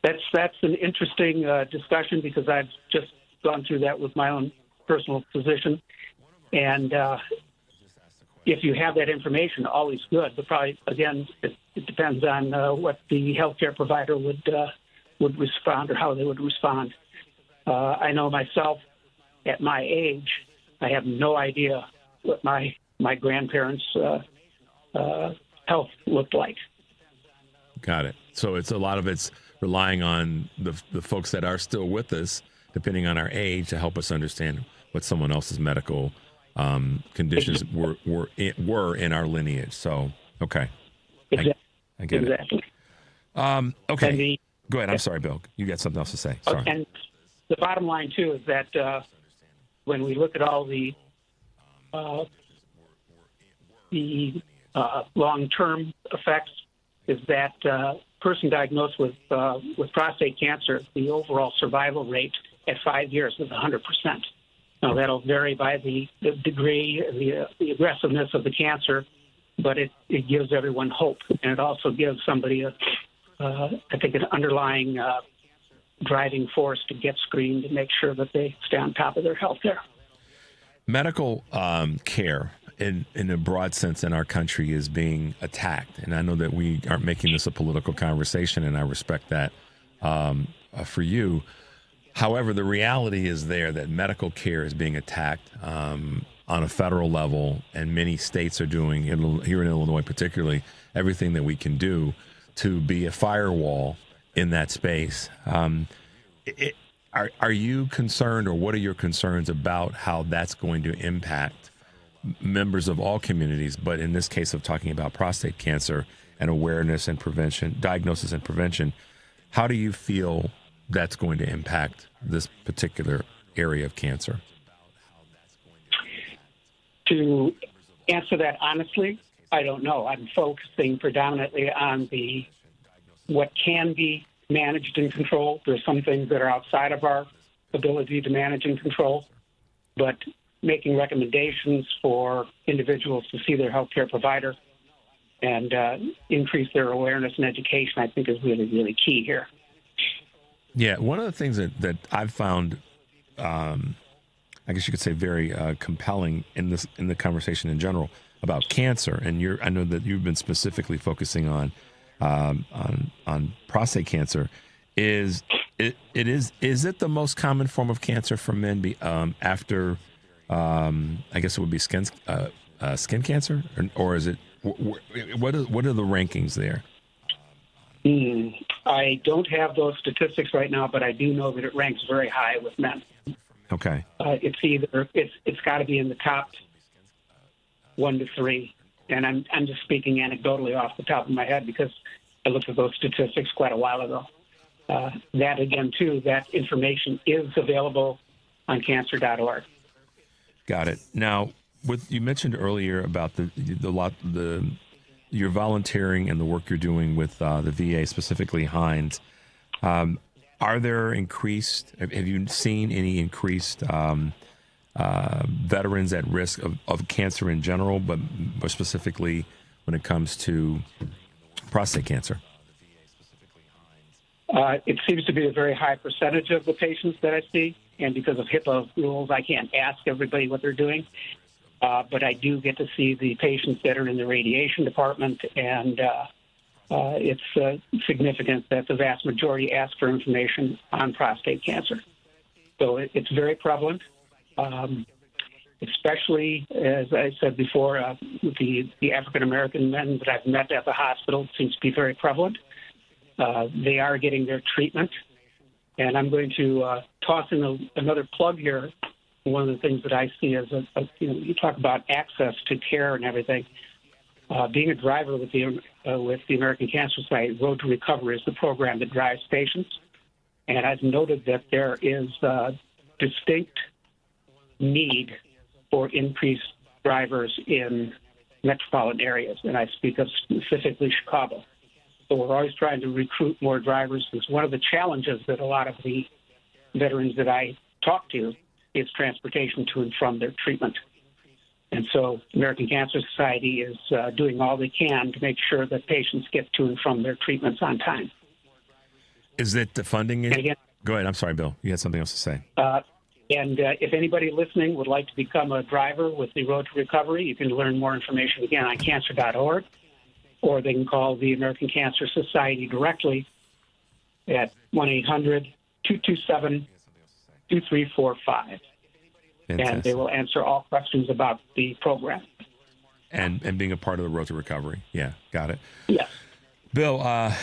That's an interesting discussion, because I've just gone through that with my own personal physician. And if you have that information, always good. But probably, again, it depends on what the healthcare provider would respond, or how they would respond. I know myself, at my age, I have no idea what my grandparents' health looked like. Got it. So a lot of it's relying on the folks that are still with us, depending on our age, to help us understand what someone else's medical conditions were in our lineage. So, okay. Exactly. I get exactly. it. Okay. Go ahead. I'm sorry, Bill. You got something else to say. Sorry. And the bottom line, too, is that when we look at all the long-term effects, is that person diagnosed with prostate cancer, the overall survival rate at 5 years is 100%. Now, that'll vary by the degree, the aggressiveness of the cancer, but it gives everyone hope. And it also gives somebody, I think, an underlying driving force to get screened and make sure that they stay on top of their health care. Medical care, in a broad sense, in our country is being attacked. And I know that we aren't making this a political conversation, and I respect that for you. However, the reality is there that medical care is being attacked. on a federal level, and many states are doing, here in Illinois particularly, everything that we can do to be a firewall in that space. Are you concerned, or what are your concerns about how that's going to impact members of all communities, but in this case of talking about prostate cancer and awareness and prevention, diagnosis and prevention, how do you feel that's going to impact this particular area of cancer? To answer that honestly, I don't know. I'm focusing predominantly on what can be managed and controlled. There's some things that are outside of our ability to manage and control, but making recommendations for individuals to see their healthcare provider and increase their awareness and education, I think, is really, really key here. Yeah, one of the things that I've found, I guess you could say, very compelling in the conversation in general about cancer, and I know that you've been specifically focusing on prostate cancer. Is it the most common form of cancer for men after? I guess it would be skin cancer, or is it? What are the rankings there? I don't have those statistics right now, but I do know that it ranks very high with men. Okay. It's got to be in the top 1 to 3, and I'm just speaking anecdotally off the top of my head because I looked at those statistics quite a while ago. That again, too, that information is available on cancer.org. Got it. Now, you mentioned earlier about your volunteering and the work you're doing with the VA, specifically Hines. Have you seen any increased veterans at risk of cancer in general, but more specifically when it comes to prostate cancer? It seems to be a very high percentage of the patients that I see, and because of HIPAA rules, I can't ask everybody what they're doing. But I do get to see the patients that are in the radiation department, and it's significant that the vast majority ask for information on prostate cancer. So it's very prevalent, especially, as I said before, the African-American men that I've met at the hospital seems to be very prevalent. They are getting their treatment. And I'm going to toss in another plug here. One of the things that I see is, you talk about access to care and everything. Being a driver with the American Cancer Society, Road to Recovery is the program that drives patients. And I've noted that there is a distinct need for increased drivers in metropolitan areas, and I speak of specifically Chicago. So we're always trying to recruit more drivers. It's one of the challenges that a lot of the veterans that I talk to is transportation to and from their treatment. And so the American Cancer Society is doing all they can to make sure that patients get to and from their treatments on time. Is it the funding? Again, go ahead. I'm sorry, Bill. You had something else to say. If anybody listening would like to become a driver with the Road to Recovery, you can learn more information again on cancer.org, or they can call the American Cancer Society directly at 1-800-227-2345. And they will answer all questions about the program. And being a part of the Road to Recovery. Yeah, got it. Yeah. Bill,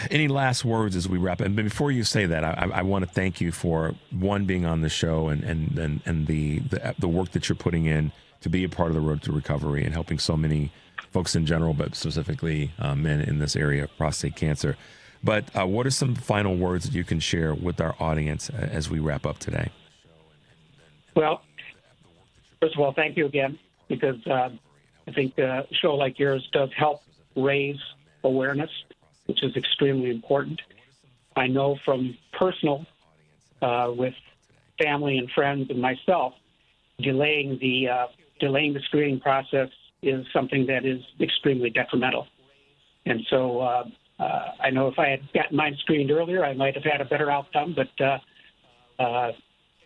any last words as we wrap up? And before you say that, I want to thank you for, one, being on the show and the work that you're putting in to be a part of the Road to Recovery and helping so many folks in general, but specifically men in this area of prostate cancer. But what are some final words that you can share with our audience as we wrap up today? Well, first of all, thank you again, because I think a show like yours does help raise awareness, which is extremely important. I know from personal, with family and friends and myself, delaying the screening process is something that is extremely detrimental. And so I know if I had gotten mine screened earlier, I might have had a better outcome, but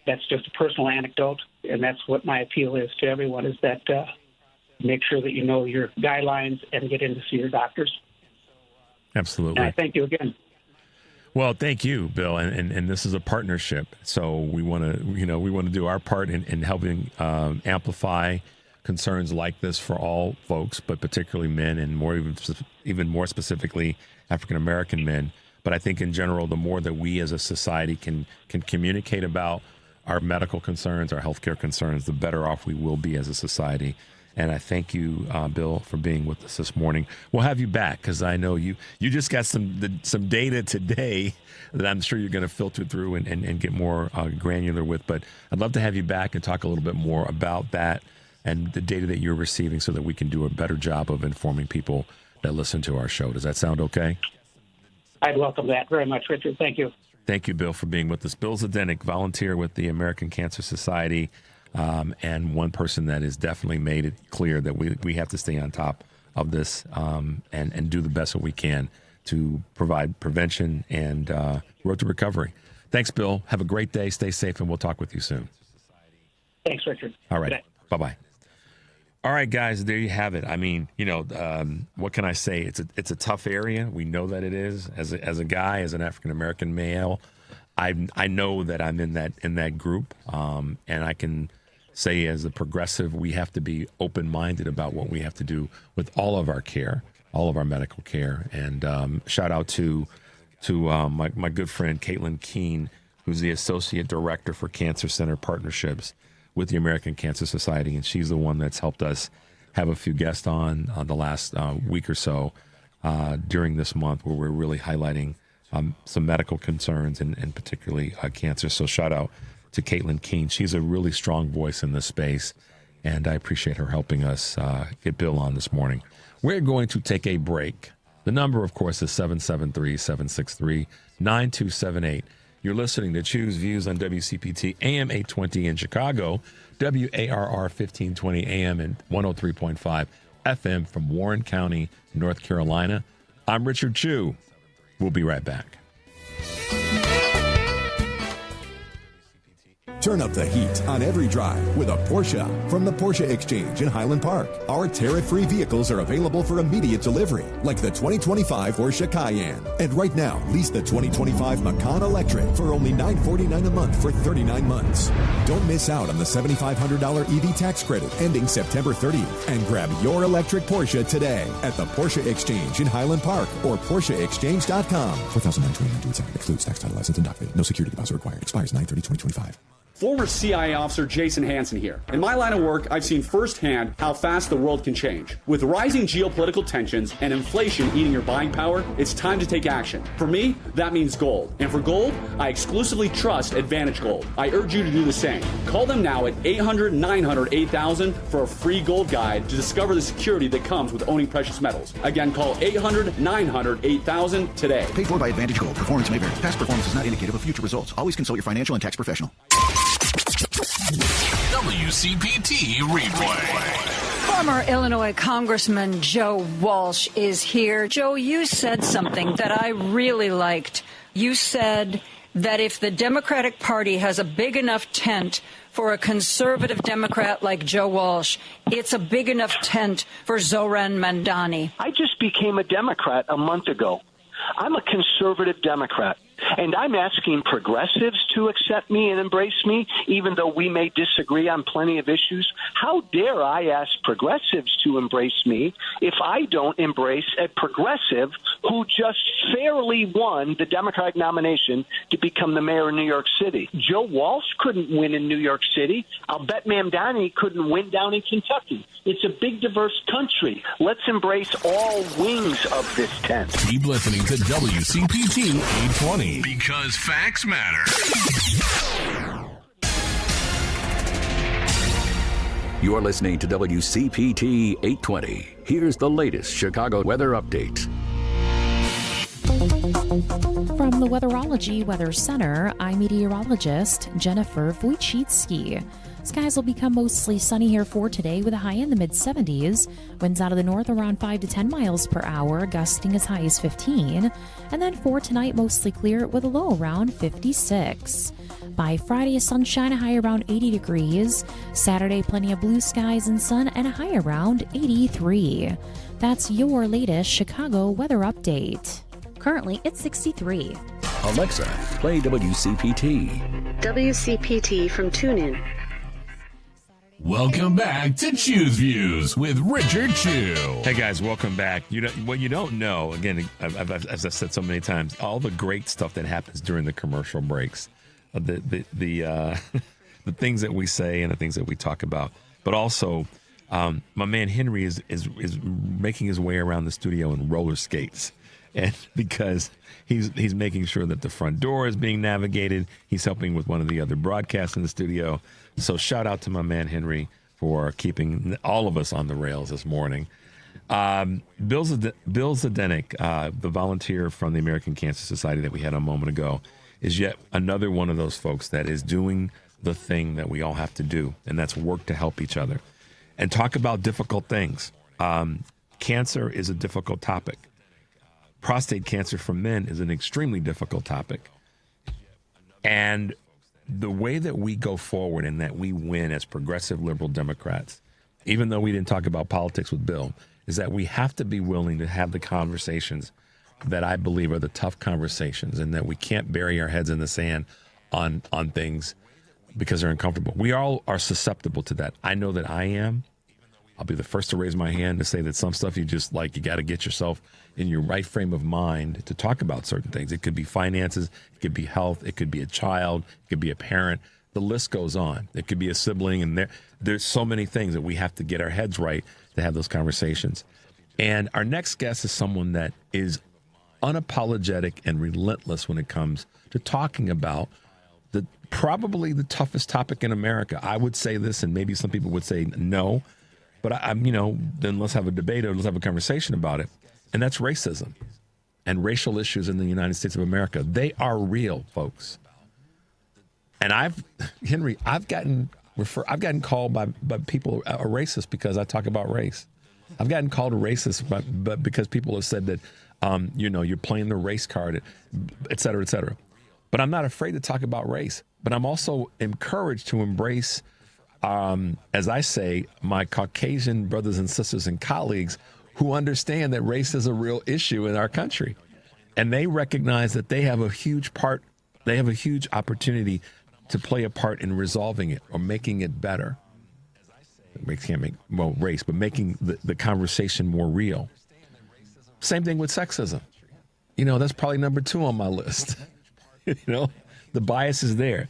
that's just a personal anecdote, and that's what my appeal is to everyone, is that make sure that you know your guidelines and get in to see your doctors. Absolutely. And I thank you again. Well, thank you, Bill. And this is a partnership, so we want to do our part in helping amplify concerns like this for all folks, but particularly men, and even more specifically African American men. But I think in general, the more that we as a society can communicate about our medical concerns, our healthcare concerns, the better off we will be as a society. And I thank you, Bill, for being with us this morning. We'll have you back because I know you just got some data today that I'm sure you're going to filter through and get more granular with. But I'd love to have you back and talk a little bit more about that and the data that you're receiving so that we can do a better job of informing people that listen to our show. Does that sound okay? I'd welcome that very much, Richard. Thank you. Thank you, Bill, for being with us. Bill Zdenek, volunteer with the American Cancer Society, and one person that has definitely made it clear that we have to stay on top of this and do the best that we can to provide prevention and road to recovery. Thanks, Bill. Have a great day. Stay safe, and we'll talk with you soon. Thanks, Richard. All right. Bye-bye. All right, guys, there you have it. I mean, what can I say? It's a tough area. We know that it is. As a guy, as an African-American male, I know that I'm in that group, and I can say as a progressive, we have to be open-minded about what we have to do with all of our care, all of our medical care. And shout out to my good friend Caitlin Keene, who's the Associate Director for Cancer Center Partnerships with the American Cancer Society, and she's the one that's helped us have a few guests on the last week or so during this month, where we're really highlighting some medical concerns and particularly cancer. So shout out to Caitlin Keene. She's a really strong voice in this space, and I appreciate her helping us get Bill on this morning. We're going to take a break. The number, of course, is 773-763-9278. You're listening to Choose Views on WCPT AM 820 in Chicago, WARR 1520 AM and 103.5 FM from Warren County, North Carolina. I'm Richard Chu. We'll be right back. Turn up the heat on every drive with a Porsche from the Porsche Exchange in Highland Park. Our tariff-free vehicles are available for immediate delivery, like the 2025 Porsche Cayenne. And right now, lease the 2025 Macan Electric for only $949 a month for 39 months. Don't miss out on the $7,500 EV tax credit ending September 30th, and grab your electric Porsche today at the Porsche Exchange in Highland Park or PorscheExchange.com. $4,929 to accept. Excludes tax, title, license, and doc fee. No security deposit required. Expires 9/30/2025. Former CIA officer Jason Hansen here. In my line of work, I've seen firsthand how fast the world can change. With rising geopolitical tensions and inflation eating your buying power, it's time to take action. For me, that means gold. And for gold, I exclusively trust Advantage Gold. I urge you to do the same. Call them now at 800-900-8000 for a free gold guide to discover the security that comes with owning precious metals. Again, call 800-900-8000 today. Paid for by Advantage Gold. Performance may vary. Past performance is not indicative of future results. Always consult your financial and tax professional. WCPT replay. Former Illinois Congressman Joe Walsh is here. Joe, you said something that I really liked. You said that if the Democratic Party has a big enough tent for a conservative Democrat like Joe Walsh, it's a big enough tent for Zoran Mandani. I just became a Democrat a month ago. I'm a conservative Democrat, and I'm asking progressives to accept me and embrace me, even though we may disagree on plenty of issues. How dare I ask progressives to embrace me if I don't embrace a progressive who just fairly won the Democratic nomination to become the mayor of New York City? Joe Walsh couldn't win in New York City. I'll bet Mamdani couldn't win down in Kentucky. It's a big, diverse country. Let's embrace all wings of this tent. Keep listening to WCPT 820 because facts matter. You're listening to WCPT 820. Here's the latest Chicago weather update. From the Weatherology Weather Center, I'm meteorologist Jennifer Wojcicki. Skies will become mostly sunny here for today with a high in the mid-70s. Winds out of the north around 5 to 10 miles per hour, gusting as high as 15. And then for tonight, mostly clear with a low around 56. By Friday, sunshine, a high around 80 degrees. Saturday, plenty of blue skies and sun and a high around 83. That's your latest Chicago weather update. Currently, it's 63. Alexa, play WCPT. WCPT from TuneIn. Welcome back to Choose Views with Richard Chew. Hey guys, welcome back. What you don't know, again, as I've said so many times, all the great stuff that happens during the commercial breaks, the things that we say and the things that we talk about, but also my man Henry is making his way around the studio in roller skates, and because he's making sure that the front door is being navigated, he's helping with one of the other broadcasts in the studio. So shout out to my man Henry for keeping all of us on the rails this morning. Bill Zdenek, the volunteer from the American Cancer Society that we had a moment ago, is yet another one of those folks that is doing the thing that we all have to do, and that's work to help each other and talk about difficult things. Cancer is a difficult topic. Prostate cancer for men is an extremely difficult topic. And the way that we go forward and that we win as progressive liberal Democrats, even though we didn't talk about politics with Bill, is that we have to be willing to have the conversations that I believe are the tough conversations, and that we can't bury our heads in the sand on things because they're uncomfortable. We all are susceptible to that. I know that I am. I'll be the first to raise my hand to say that some stuff you got to get yourself in your right frame of mind to talk about certain things. It could be finances, it could be health, it could be a child, it could be a parent. The list goes on. It could be a sibling, and there's so many things that we have to get our heads right to have those conversations. And our next guest is someone that is unapologetic and relentless when it comes to talking about probably the toughest topic in America. I would say this, and maybe some people would say no, but then let's have a debate or let's have a conversation about it. And that's racism and racial issues in the United States of America. They are real, folks. And I've gotten called by people a racist because I talk about race. I've gotten called a racist, but because people have said that, you're playing the race card, et cetera, et cetera. But I'm not afraid to talk about race. But I'm also encouraged to embrace, as I say, my Caucasian brothers and sisters and colleagues who understand that race is a real issue in our country. And they recognize that they have a huge opportunity to play a part in resolving it or making it better. We can't make race, but making the conversation more real. Same thing with sexism. That's probably number 2 on my list. The bias is there.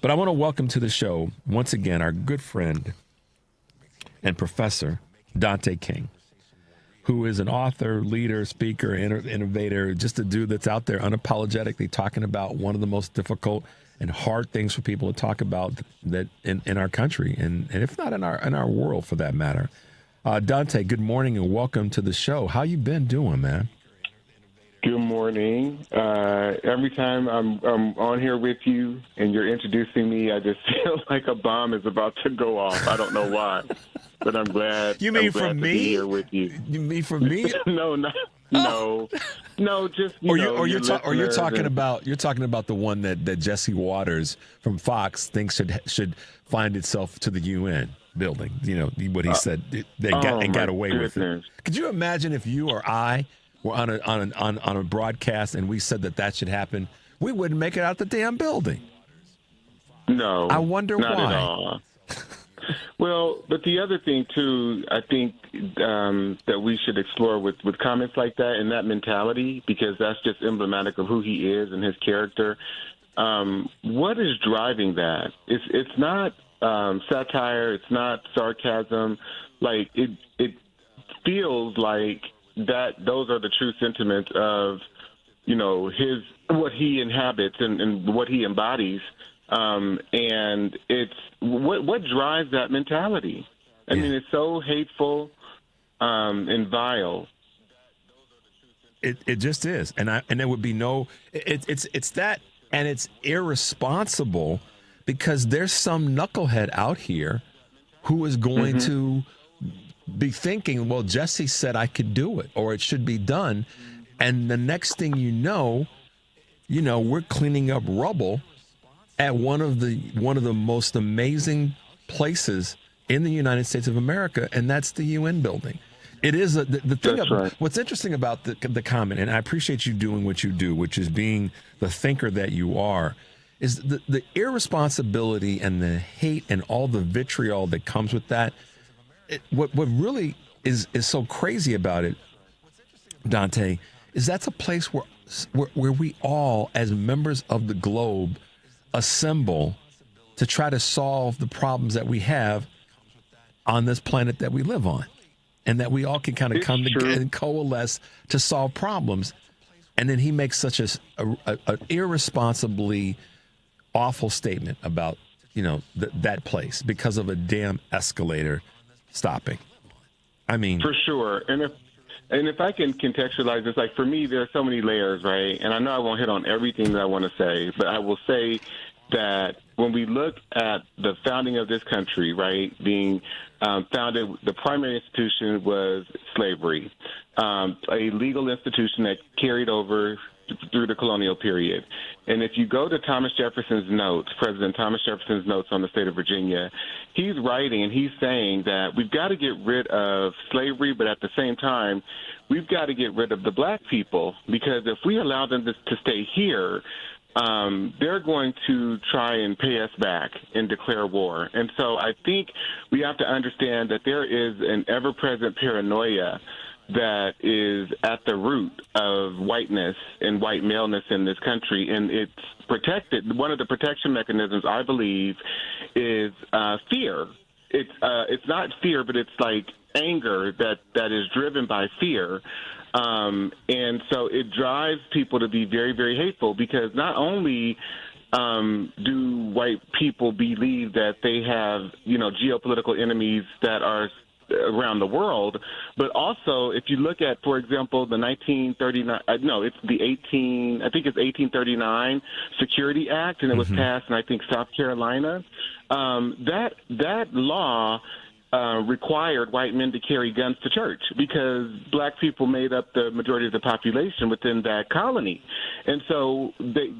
But I want to welcome to the show, once again, our good friend and professor, Dante King, who is an author, leader, speaker, innovator, just a dude that's out there unapologetically talking about one of the most difficult and hard things for people to talk about that in our country, and if not in our world for that matter. Dante, good morning and welcome to the show. How you been doing, man? Good morning. Every time I'm on here with you and you're introducing me, I just feel like a bomb is about to go off. I don't know why, but I'm glad. You mean from me? To be here with you. You mean from me? No. Just you're talking about the one that Jesse Waters from Fox thinks should find itself to the UN building. What he said got away with it. Could you imagine if you or I were on a broadcast and we said that should happen? We wouldn't make it out the damn building. No, I wonder not why. At all. Well, but the other thing too, I think that we should explore with comments like that and that mentality, because that's just emblematic of who he is and his character. What is driving that? It's not satire. It's not sarcasm. Like it feels like that those are the true sentiments of, what he inhabits and what he embodies. And it's what drives that mentality. I mean, it's so hateful and vile. It just is, and there would be no. It's that, and it's irresponsible because there's some knucklehead out here who is going to be thinking, well, Jesse said I could do it, or it should be done, and the next thing you know, we're cleaning up rubble at one of the most amazing places in the United States of America, and that's the UN building. It is the thing. Right. What's interesting about the comment, and I appreciate you doing what you do, which is being the thinker that you are, is the irresponsibility and the hate and all the vitriol that comes with that. What really is so crazy about it, Dante, is that's a place where we all, as members of the globe, assemble to try to solve the problems that we have on this planet that we live on, and that we all can kind of come together and coalesce to solve problems. And then he makes such an irresponsibly awful statement about, that place because of a damn escalator stopping. I mean, for sure. And if I can contextualize this, like for me, there are so many layers, right? And I know I won't hit on everything that I want to say, but I will say that when we look at the founding of this country, right, being founded, the primary institution was slavery, a legal institution that carried over through the colonial period. And if you go to Thomas Jefferson's notes, President Thomas Jefferson's notes on the state of Virginia, he's writing and he's saying that we've got to get rid of slavery, but at the same time, we've got to get rid of the black people, because if we allow them to stay here, they're going to try and pay us back and declare war. And so I think we have to understand that there is an ever-present paranoia that is at the root of whiteness and white maleness in this country, and it's protected. One of the protection mechanisms, I believe, is fear. It's not fear, but it's like anger that is driven by fear. And so it drives people to be very, very hateful, because not only do white people believe that they have, geopolitical enemies that are around the world, but also if you look at, for example, the 1839 Security Act, and it was passed in, I think, South Carolina. That law required white men to carry guns to church because black people made up the majority of the population within that colony. And so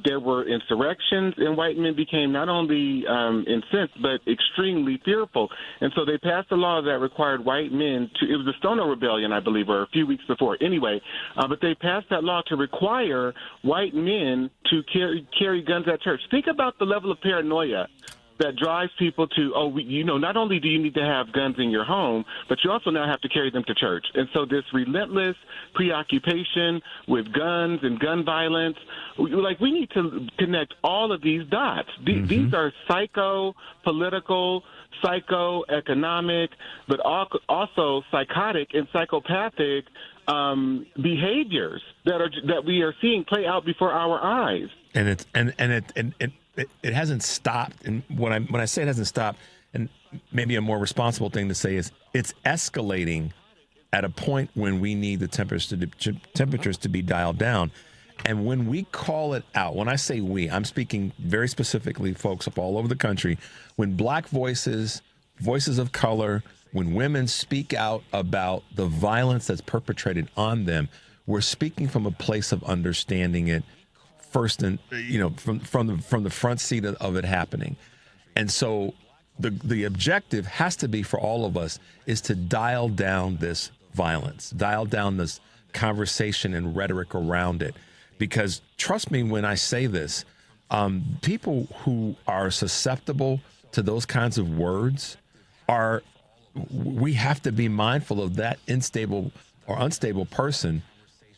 there were insurrections, and white men became not only incensed, but extremely fearful. And so they passed a law that required white men it was the Stono Rebellion, I believe, or a few weeks before. Anyway, but they passed that law to require white men to carry guns at church. Think about the level of paranoia that drives people to, not only do you need to have guns in your home, but you also now have to carry them to church. And so this relentless preoccupation with guns and gun violence, we need to connect all of these dots. These are psycho-political, psycho-economic, but also psychotic and psychopathic behaviors that we are seeing play out before our eyes. And it hasn't stopped. And when I say it hasn't stopped, and maybe a more responsible thing to say is it's escalating at a point when we need the temperatures to be dialed down. And when we call it out, when I say we, I'm speaking very specifically, folks up all over the country, when black voices of color, when women speak out about the violence that's perpetrated on them, we're speaking from a place of understanding it first, and from the front seat of it happening. And so the objective has to be for all of us is to dial down this violence, dial down this conversation and rhetoric around it. Because trust me when I say this, people who are susceptible to those kinds of words we have to be mindful of that unstable person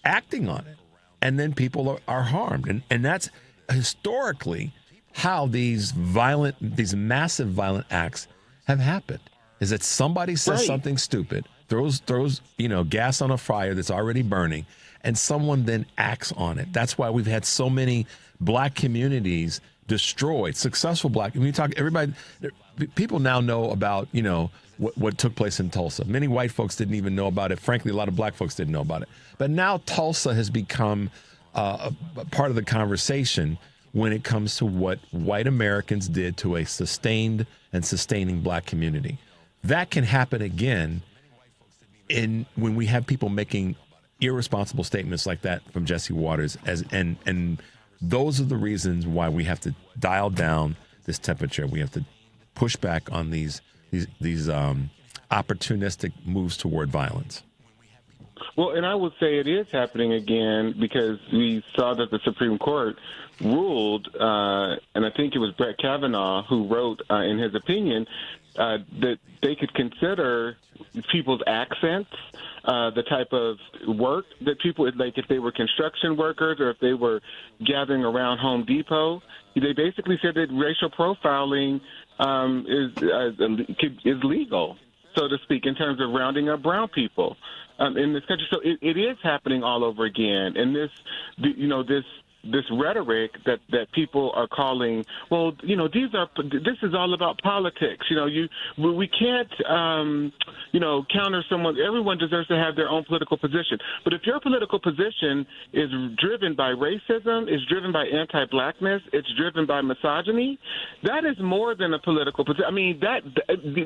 acting on it. And then people are harmed. And that's historically how these massive violent acts have happened, is that somebody says something stupid, throws gas on a fire that's already burning, and someone then acts on it. That's why we've had so many black communities destroyed, successful black. When you talk, people now know about, what took place in Tulsa. Many white folks didn't even know about it. Frankly, a lot of black folks didn't know about it. But now Tulsa has become a part of the conversation when it comes to what white Americans did to a sustained and sustaining black community. That can happen again when we have people making irresponsible statements like that from Jesse Waters, and those are the reasons why we have to dial down this temperature. We have to push back on these opportunistic moves toward violence. Well, and I would say it is happening again because we saw that the Supreme Court ruled, and I think it was Brett Kavanaugh who wrote in his opinion that they could consider people's accents, the type of work that people, like if they were construction workers or if they were gathering around Home Depot. They basically said that racial profiling is legal, so to speak, in terms of rounding up brown people in this country. So it is happening all over again. And this rhetoric that people are calling, well, this is all about politics. We can't, counter someone. Everyone deserves to have their own political position. But if your political position is driven by racism, is driven by anti-blackness, it's driven by misogyny, that is more than a political position. I mean,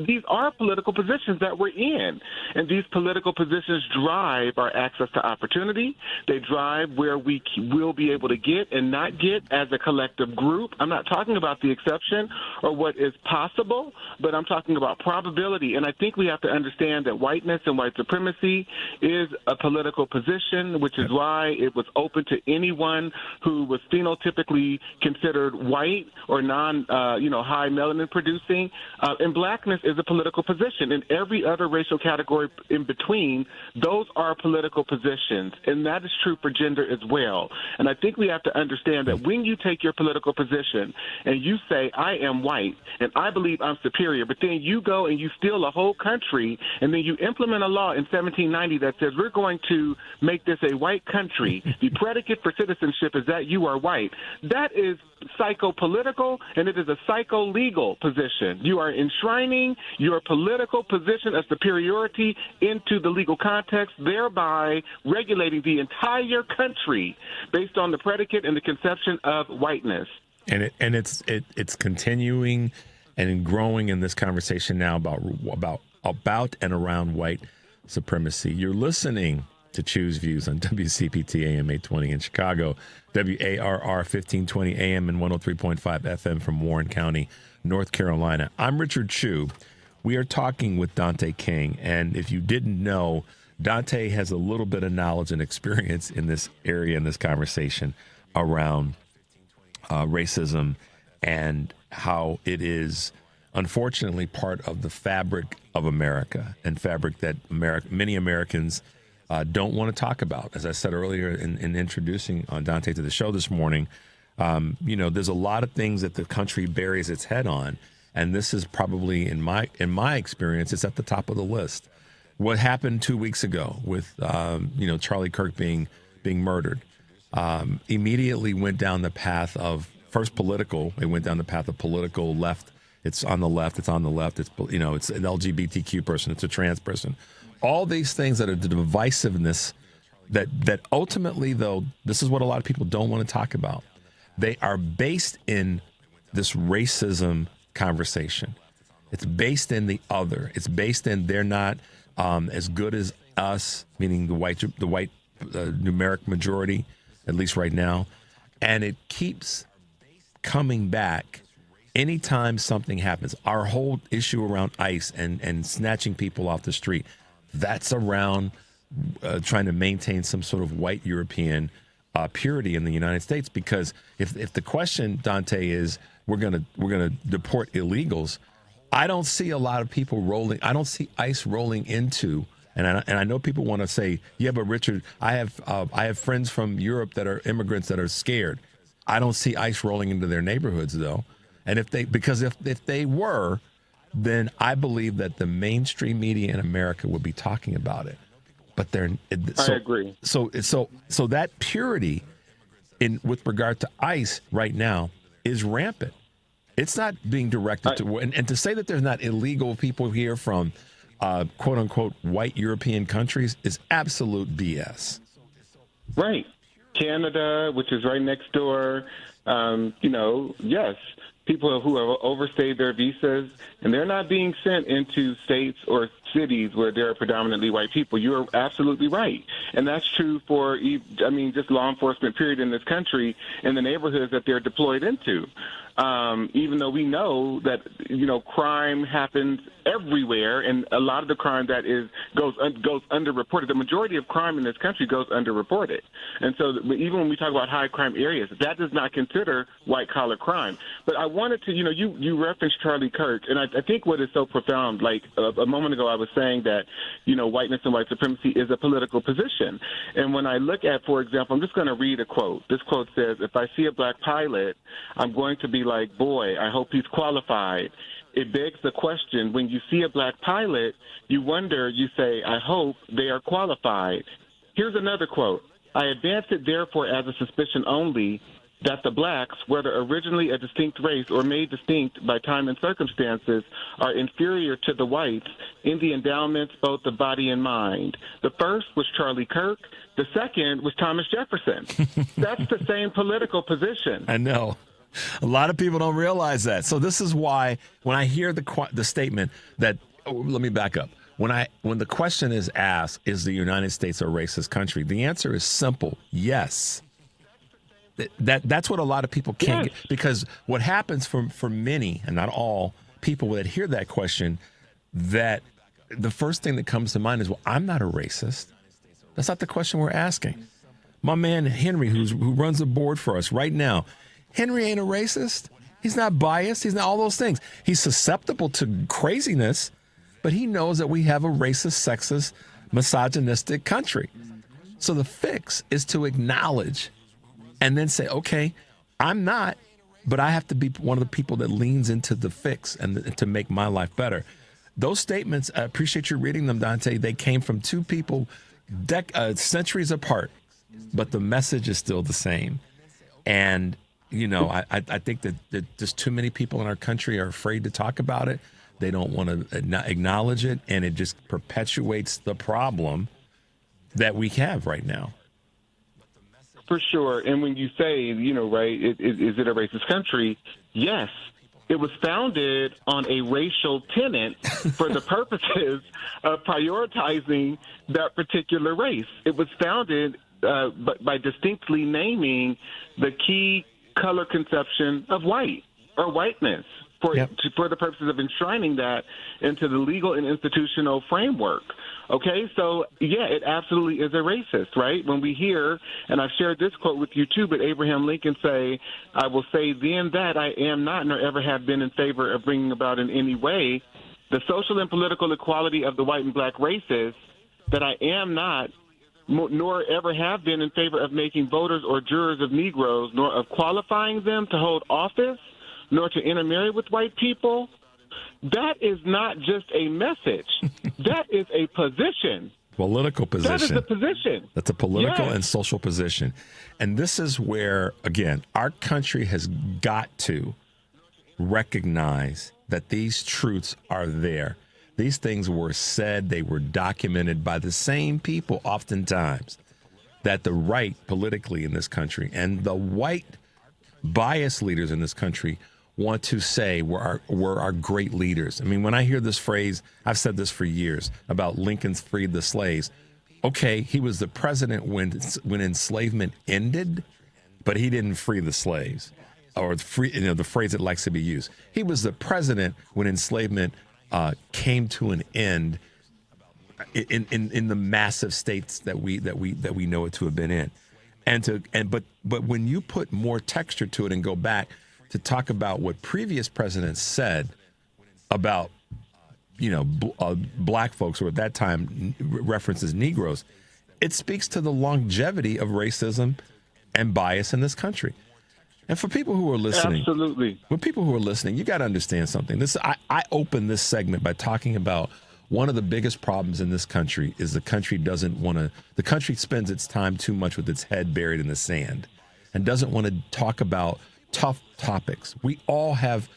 these are political positions that we're in. And these political positions drive our access to opportunity. They drive where we will be able to get and not get as a collective group. I'm not talking about the exception or what is possible, but I'm talking about probability. And I think we have to understand that whiteness and white supremacy is a political position, which is why it was open to anyone who was phenotypically considered white or high melanin producing. And blackness is a political position. And every other racial category in between, those are political positions. And that is true for gender as well. And I think we have to understand that when you take your political position and you say, I am white and I believe I'm superior, but then you go and you steal a whole country and then you implement a law in 1790 that says we're going to make this a white country. The predicate for citizenship is that you are white. That is psychopolitical and it is a psycho-legal position. You are enshrining your political position of superiority into the legal context, thereby regulating the entire country based on the predicate and the conception of whiteness. And it's continuing and growing in this conversation now about and around white supremacy. You're listening to Choose Views on WCPT AM 820 in Chicago, WARR 1520 AM and 103.5 FM from Warren County, North Carolina. I'm Richard Chu. We are talking with Dante King, and if you didn't know, Dante has a little bit of knowledge and experience in this area, in this conversation around racism and how it is unfortunately part of the fabric of America and fabric that many Americans don't want to talk about. As I said earlier in introducing Dante to the show this morning, there's a lot of things that the country buries its head on, and this is probably, in my experience, it's at the top of the list. What happened 2 weeks ago with Charlie Kirk being murdered immediately went down the path of first political. It went down the path of political left. It's on the left. It's on the left. It's it's an LGBTQ person. It's a trans person. All these things that are the divisiveness that ultimately, though, this is what a lot of people don't want to talk about. They are based in this racism conversation. It's based in the other. It's based in they're not as good as us, meaning the white numeric majority, at least right now. And it keeps coming back anytime something happens. Our whole issue around ICE and snatching people off the street, that's around trying to maintain some sort of white European purity in the United States. Because if the question, Dante, is we're gonna deport illegals, I don't see a lot of people rolling. I don't see ICE rolling into. And I know people want to say, yeah, but Richard, I have friends from Europe that are immigrants that are scared. I don't see ICE rolling into their neighborhoods though. And if they were, then I believe that the mainstream media in America would be talking about it. But I agree. So that purity with regard to ICE right now is rampant. It's not being directed to, and to say that there's not illegal people here from quote unquote white European countries is absolute BS. Right. Canada, which is right next door, yes, people who have overstayed their visas, and they're not being sent into states or cities where there are predominantly white people. You're absolutely right. And that's true for, just law enforcement, period, in this country and the neighborhoods that they're deployed into. even though we know that, crime happens everywhere, and a lot of the crime that goes underreported. The majority of crime in this country goes underreported. And so even when we talk about high crime areas, that does not consider white-collar crime. But I wanted to, you referenced Charlie Kirk, and I think what is so profound, like a moment ago I was saying that, whiteness and white supremacy is a political position. And when I look at, for example, I'm just going to read a quote. This quote says, "If I see a black pilot, I'm going to be like, boy, I hope he's qualified. It begs the question, when you see a black pilot, you wonder, you say, I hope they are qualified." Here's another quote. "I advance it therefore as a suspicion only that the blacks, whether originally a distinct race or made distinct by time and circumstances, are inferior to the whites in the endowments both of body and mind. The first was Charlie Kirk. The second was Thomas Jefferson." That's the same political position. I know. A lot of people don't realize that. So this is why when I hear the statement that, let me back up. When the question is asked, is the United States a racist country? The answer is simple. Yes. That's what a lot of people can't get, because what happens for many, and not all, people that hear that question, that the first thing that comes to mind is, well, I'm not a racist. That's not the question we're asking. My man Henry, who runs the board for us right now, Henry ain't a racist. He's not biased. He's not all those things. He's susceptible to craziness, but he knows that we have a racist, sexist, misogynistic country. So the fix is to acknowledge and then say, okay, I'm not, but I have to be one of the people that leans into the fix and to make my life better. Those statements, I appreciate you reading them, Dante. They came from two people centuries apart, but the message is still the same. And I think that just too many people in our country are afraid to talk about it. They don't want to acknowledge it, and it just perpetuates the problem that we have right now. For sure. And when you say, right, is it a racist country? Yes. It was founded on a racial tenet for the purposes of prioritizing that particular race. It was founded by distinctly naming the key color conception of white or whiteness for the purposes of enshrining that into the legal and institutional framework. Okay, so it absolutely is a racist, right? When we hear, and I've shared this quote with you too, but Abraham Lincoln say, "I will say then that I am not nor ever have been in favor of bringing about in any way the social and political equality of the white and black races, that I am not nor ever have been in favor of making voters or jurors of Negroes, nor of qualifying them to hold office, nor to intermarry with white people." That is not just a message. That is a position. Political position. That is a position. That's a political and social position. And this is where, again, our country has got to recognize that these truths are there. These things were said, they were documented by the same people oftentimes, that the right politically in this country and the white biased leaders in this country want to say were our great leaders. I mean, when I hear this phrase, I've said this for years, about Lincoln's freed the slaves. Okay, he was the president when enslavement ended, but he didn't free the slaves, or the phrase that likes to be used. He was the president when enslavement came to an end in the massive states that we know it to have been in. But when you put more texture to it and go back to talk about what previous presidents said about, black folks, or at that time references Negroes, it speaks to the longevity of racism and bias in this country. And for people who are listening, absolutely. For people who are listening, you got to understand something. I open this segment by talking about one of the biggest problems in this country is the country spends its time too much with its head buried in the sand and doesn't want to talk about tough topics. We all have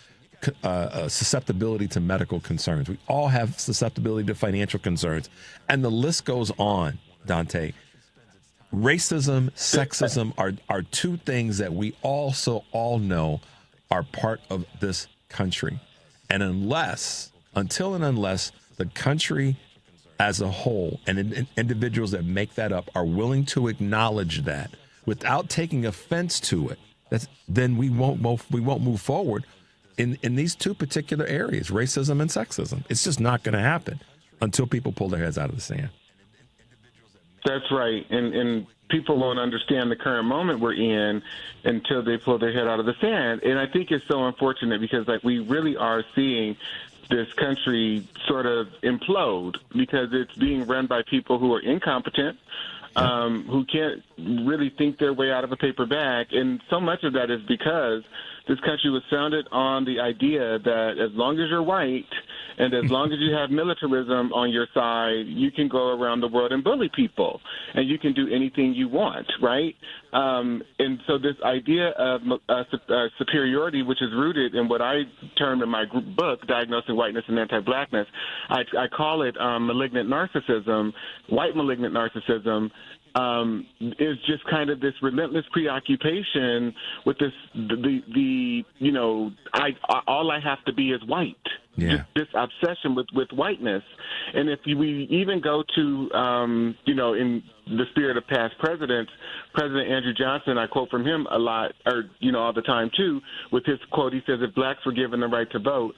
susceptibility to medical concerns. We all have susceptibility to financial concerns. And the list goes on, Dante. Racism, sexism are two things that we also all know are part of this country. And unless the country as a whole and individuals that make that up are willing to acknowledge that without taking offense to it, then we won't move forward in these two particular areas, racism and sexism. It's just not going to happen until people pull their heads out of the sand. That's right. And people won't understand the current moment we're in until they pull their head out of the sand. And I think it's so unfortunate because we really are seeing this country sort of implode because it's being run by people who are incompetent, who can't really think their way out of a paper bag. And so much of that is because this country was founded on the idea that as long as you're white and as long as you have militarism on your side, you can go around the world and bully people and you can do anything you want, right? And so this idea of superiority, which is rooted in what I term in my book, Diagnosing Whiteness and Anti-Blackness, I call it malignant narcissism, white malignant narcissism, is just kind of this relentless preoccupation with this, all I have to be is white. Yeah. Just this obsession with whiteness. And if we even go to, in the spirit of past presidents, President Andrew Johnson, I quote from him a lot, all the time too, with his quote, he says, if blacks were given the right to vote,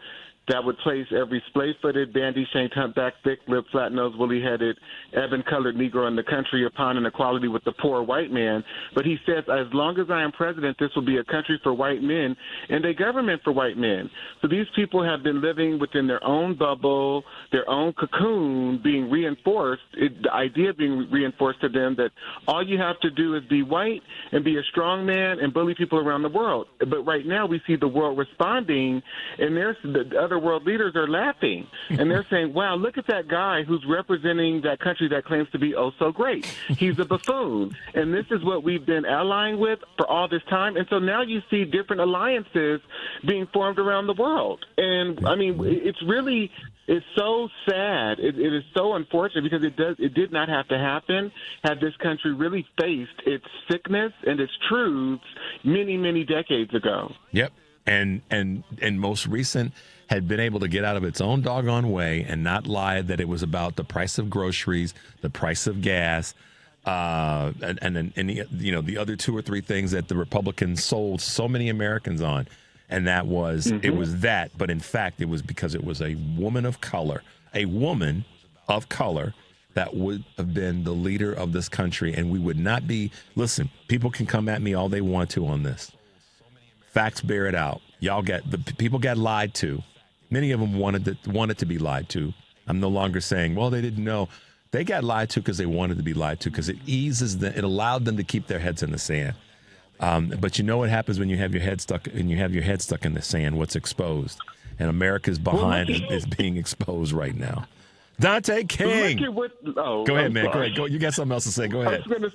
that would place every splay-footed, bandy-shanked, humpback, thick-lipped, flat-nosed, woolly-headed, ebon-colored Negro in the country upon an equality with the poor white man. But he says, as long as I am president, this will be a country for white men and a government for white men. So these people have been living within their own bubble, their own cocoon, being reinforced, the idea being reinforced to them that all you have to do is be white and be a strong man and bully people around the world. But right now we see the world responding, and the other world leaders are laughing, and they're saying, wow, look at that guy who's representing that country that claims to be oh so great. He's a buffoon. And this is what we've been allying with for all this time. And so now you see different alliances being formed around the world. And, I mean, it's so sad. It is so unfortunate because it did not have to happen had this country really faced its sickness and its truths many, many decades ago. Yep. And most recent had been able to get out of its own doggone way and not lie that it was about the price of groceries, the price of gas, and then the other two or three things that the Republicans sold so many Americans on. And that was, it was that, but in fact, it was because it was a woman of color that would have been the leader of this country. And we would not be, listen, people can come at me all they want to on this. Facts bear it out. People got lied to. Many of them wanted to be lied to. I'm no longer saying, well, they didn't know. They got lied to because they wanted to be lied to because it eases them. It allowed them to keep their heads in the sand. But you know what happens when you have your head stuck in the sand? What's exposed? And America's behind is being exposed right now. Dante King. Go ahead, man. Sorry. Go ahead. You got something else to say. Go ahead. I was going to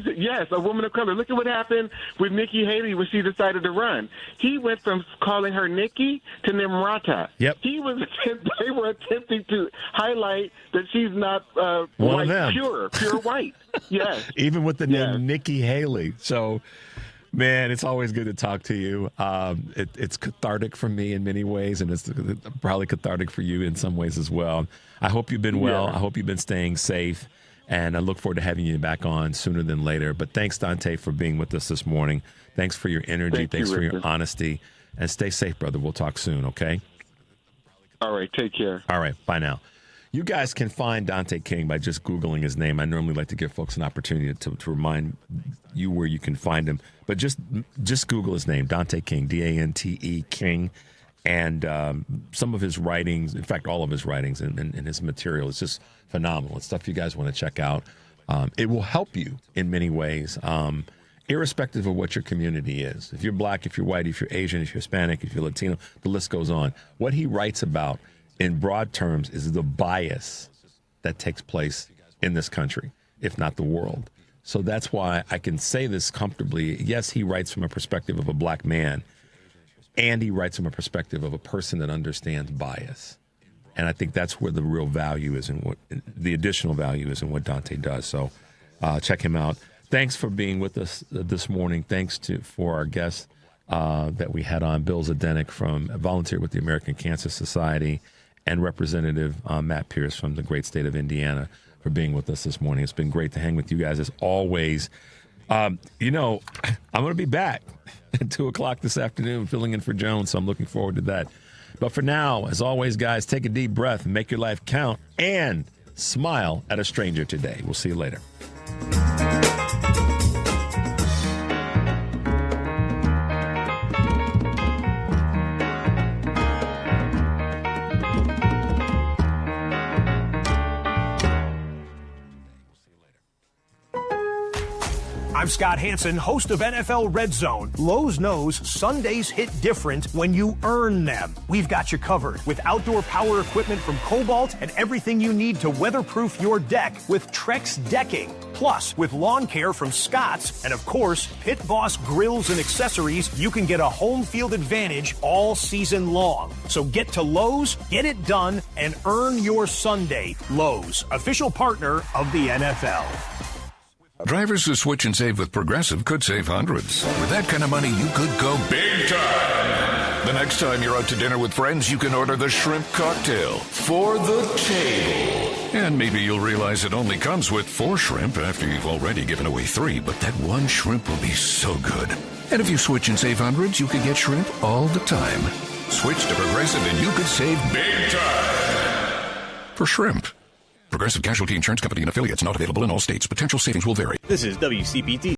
say, yes, a woman of color. Look at what happened with Nikki Haley when she decided to run. He went from calling her Nikki to Nimrata. Yep. They were attempting to highlight that she's not one of them. pure white. Yes. Even with the name Nikki Haley. So, man, it's always good to talk to you. It's cathartic for me in many ways, and it's probably cathartic for you in some ways as well. I hope you've been well. I hope you've been staying safe, and I look forward to having you back on sooner than later. But thanks, Dante, for being with us this morning. Thanks for your energy. Thanks for your honesty. And stay safe, brother. We'll talk soon, okay? All right. Take care. All right. Bye now. You guys can find Dante King by just Googling his name. I normally like to give folks an opportunity to remind you where you can find him. But just Google his name, Dante King, D-A-N-T-E, King. And some of his writings, in fact, all of his writings and his material is just phenomenal. It's stuff you guys want to check out. It will help you in many ways, irrespective of what your community is. If you're black, if you're white, if you're Asian, if you're Hispanic, if you're Latino, the list goes on. What he writes about in broad terms is the bias that takes place in this country, if not the world. So that's why I can say this comfortably. Yes, he writes from a perspective of a black man, and he writes from a perspective of a person that understands bias. And I think that's where the real value is and what the additional value is in what Dante does. So check him out. Thanks for being with us this morning. Thanks for our guest that we had on, Bill Zdenek, from volunteer with the American Cancer Society, and Representative Matt Pierce from the great state of Indiana, for being with us this morning. It's been great to hang with you guys. As always, I'm going to be back at 2 o'clock this afternoon filling in for Jones, so I'm looking forward to that. But for now, as always, guys, take a deep breath and make your life count and smile at a stranger today. We'll see you later. I'm Scott Hansen, host of NFL Red Zone. Lowe's knows Sundays hit different when you earn them. We've got you covered with outdoor power equipment from Cobalt and everything you need to weatherproof your deck with Trex decking. Plus, with lawn care from Scott's and, of course, Pit Boss grills and accessories, you can get a home field advantage all season long. So get to Lowe's, get it done, and earn your Sunday. Lowe's, official partner of the NFL. Drivers who switch and save with Progressive could save hundreds. With that kind of money, you could go big time. The next time you're out to dinner with friends, you can order the shrimp cocktail for the table. And maybe you'll realize it only comes with 4 shrimp after you've already given away 3, but that one shrimp will be so good. And if you switch and save hundreds, you could get shrimp all the time. Switch to Progressive and you could save big time for shrimp. Progressive Casualty Insurance Company and affiliates, not available in all states. Potential savings will vary. This is WCPT.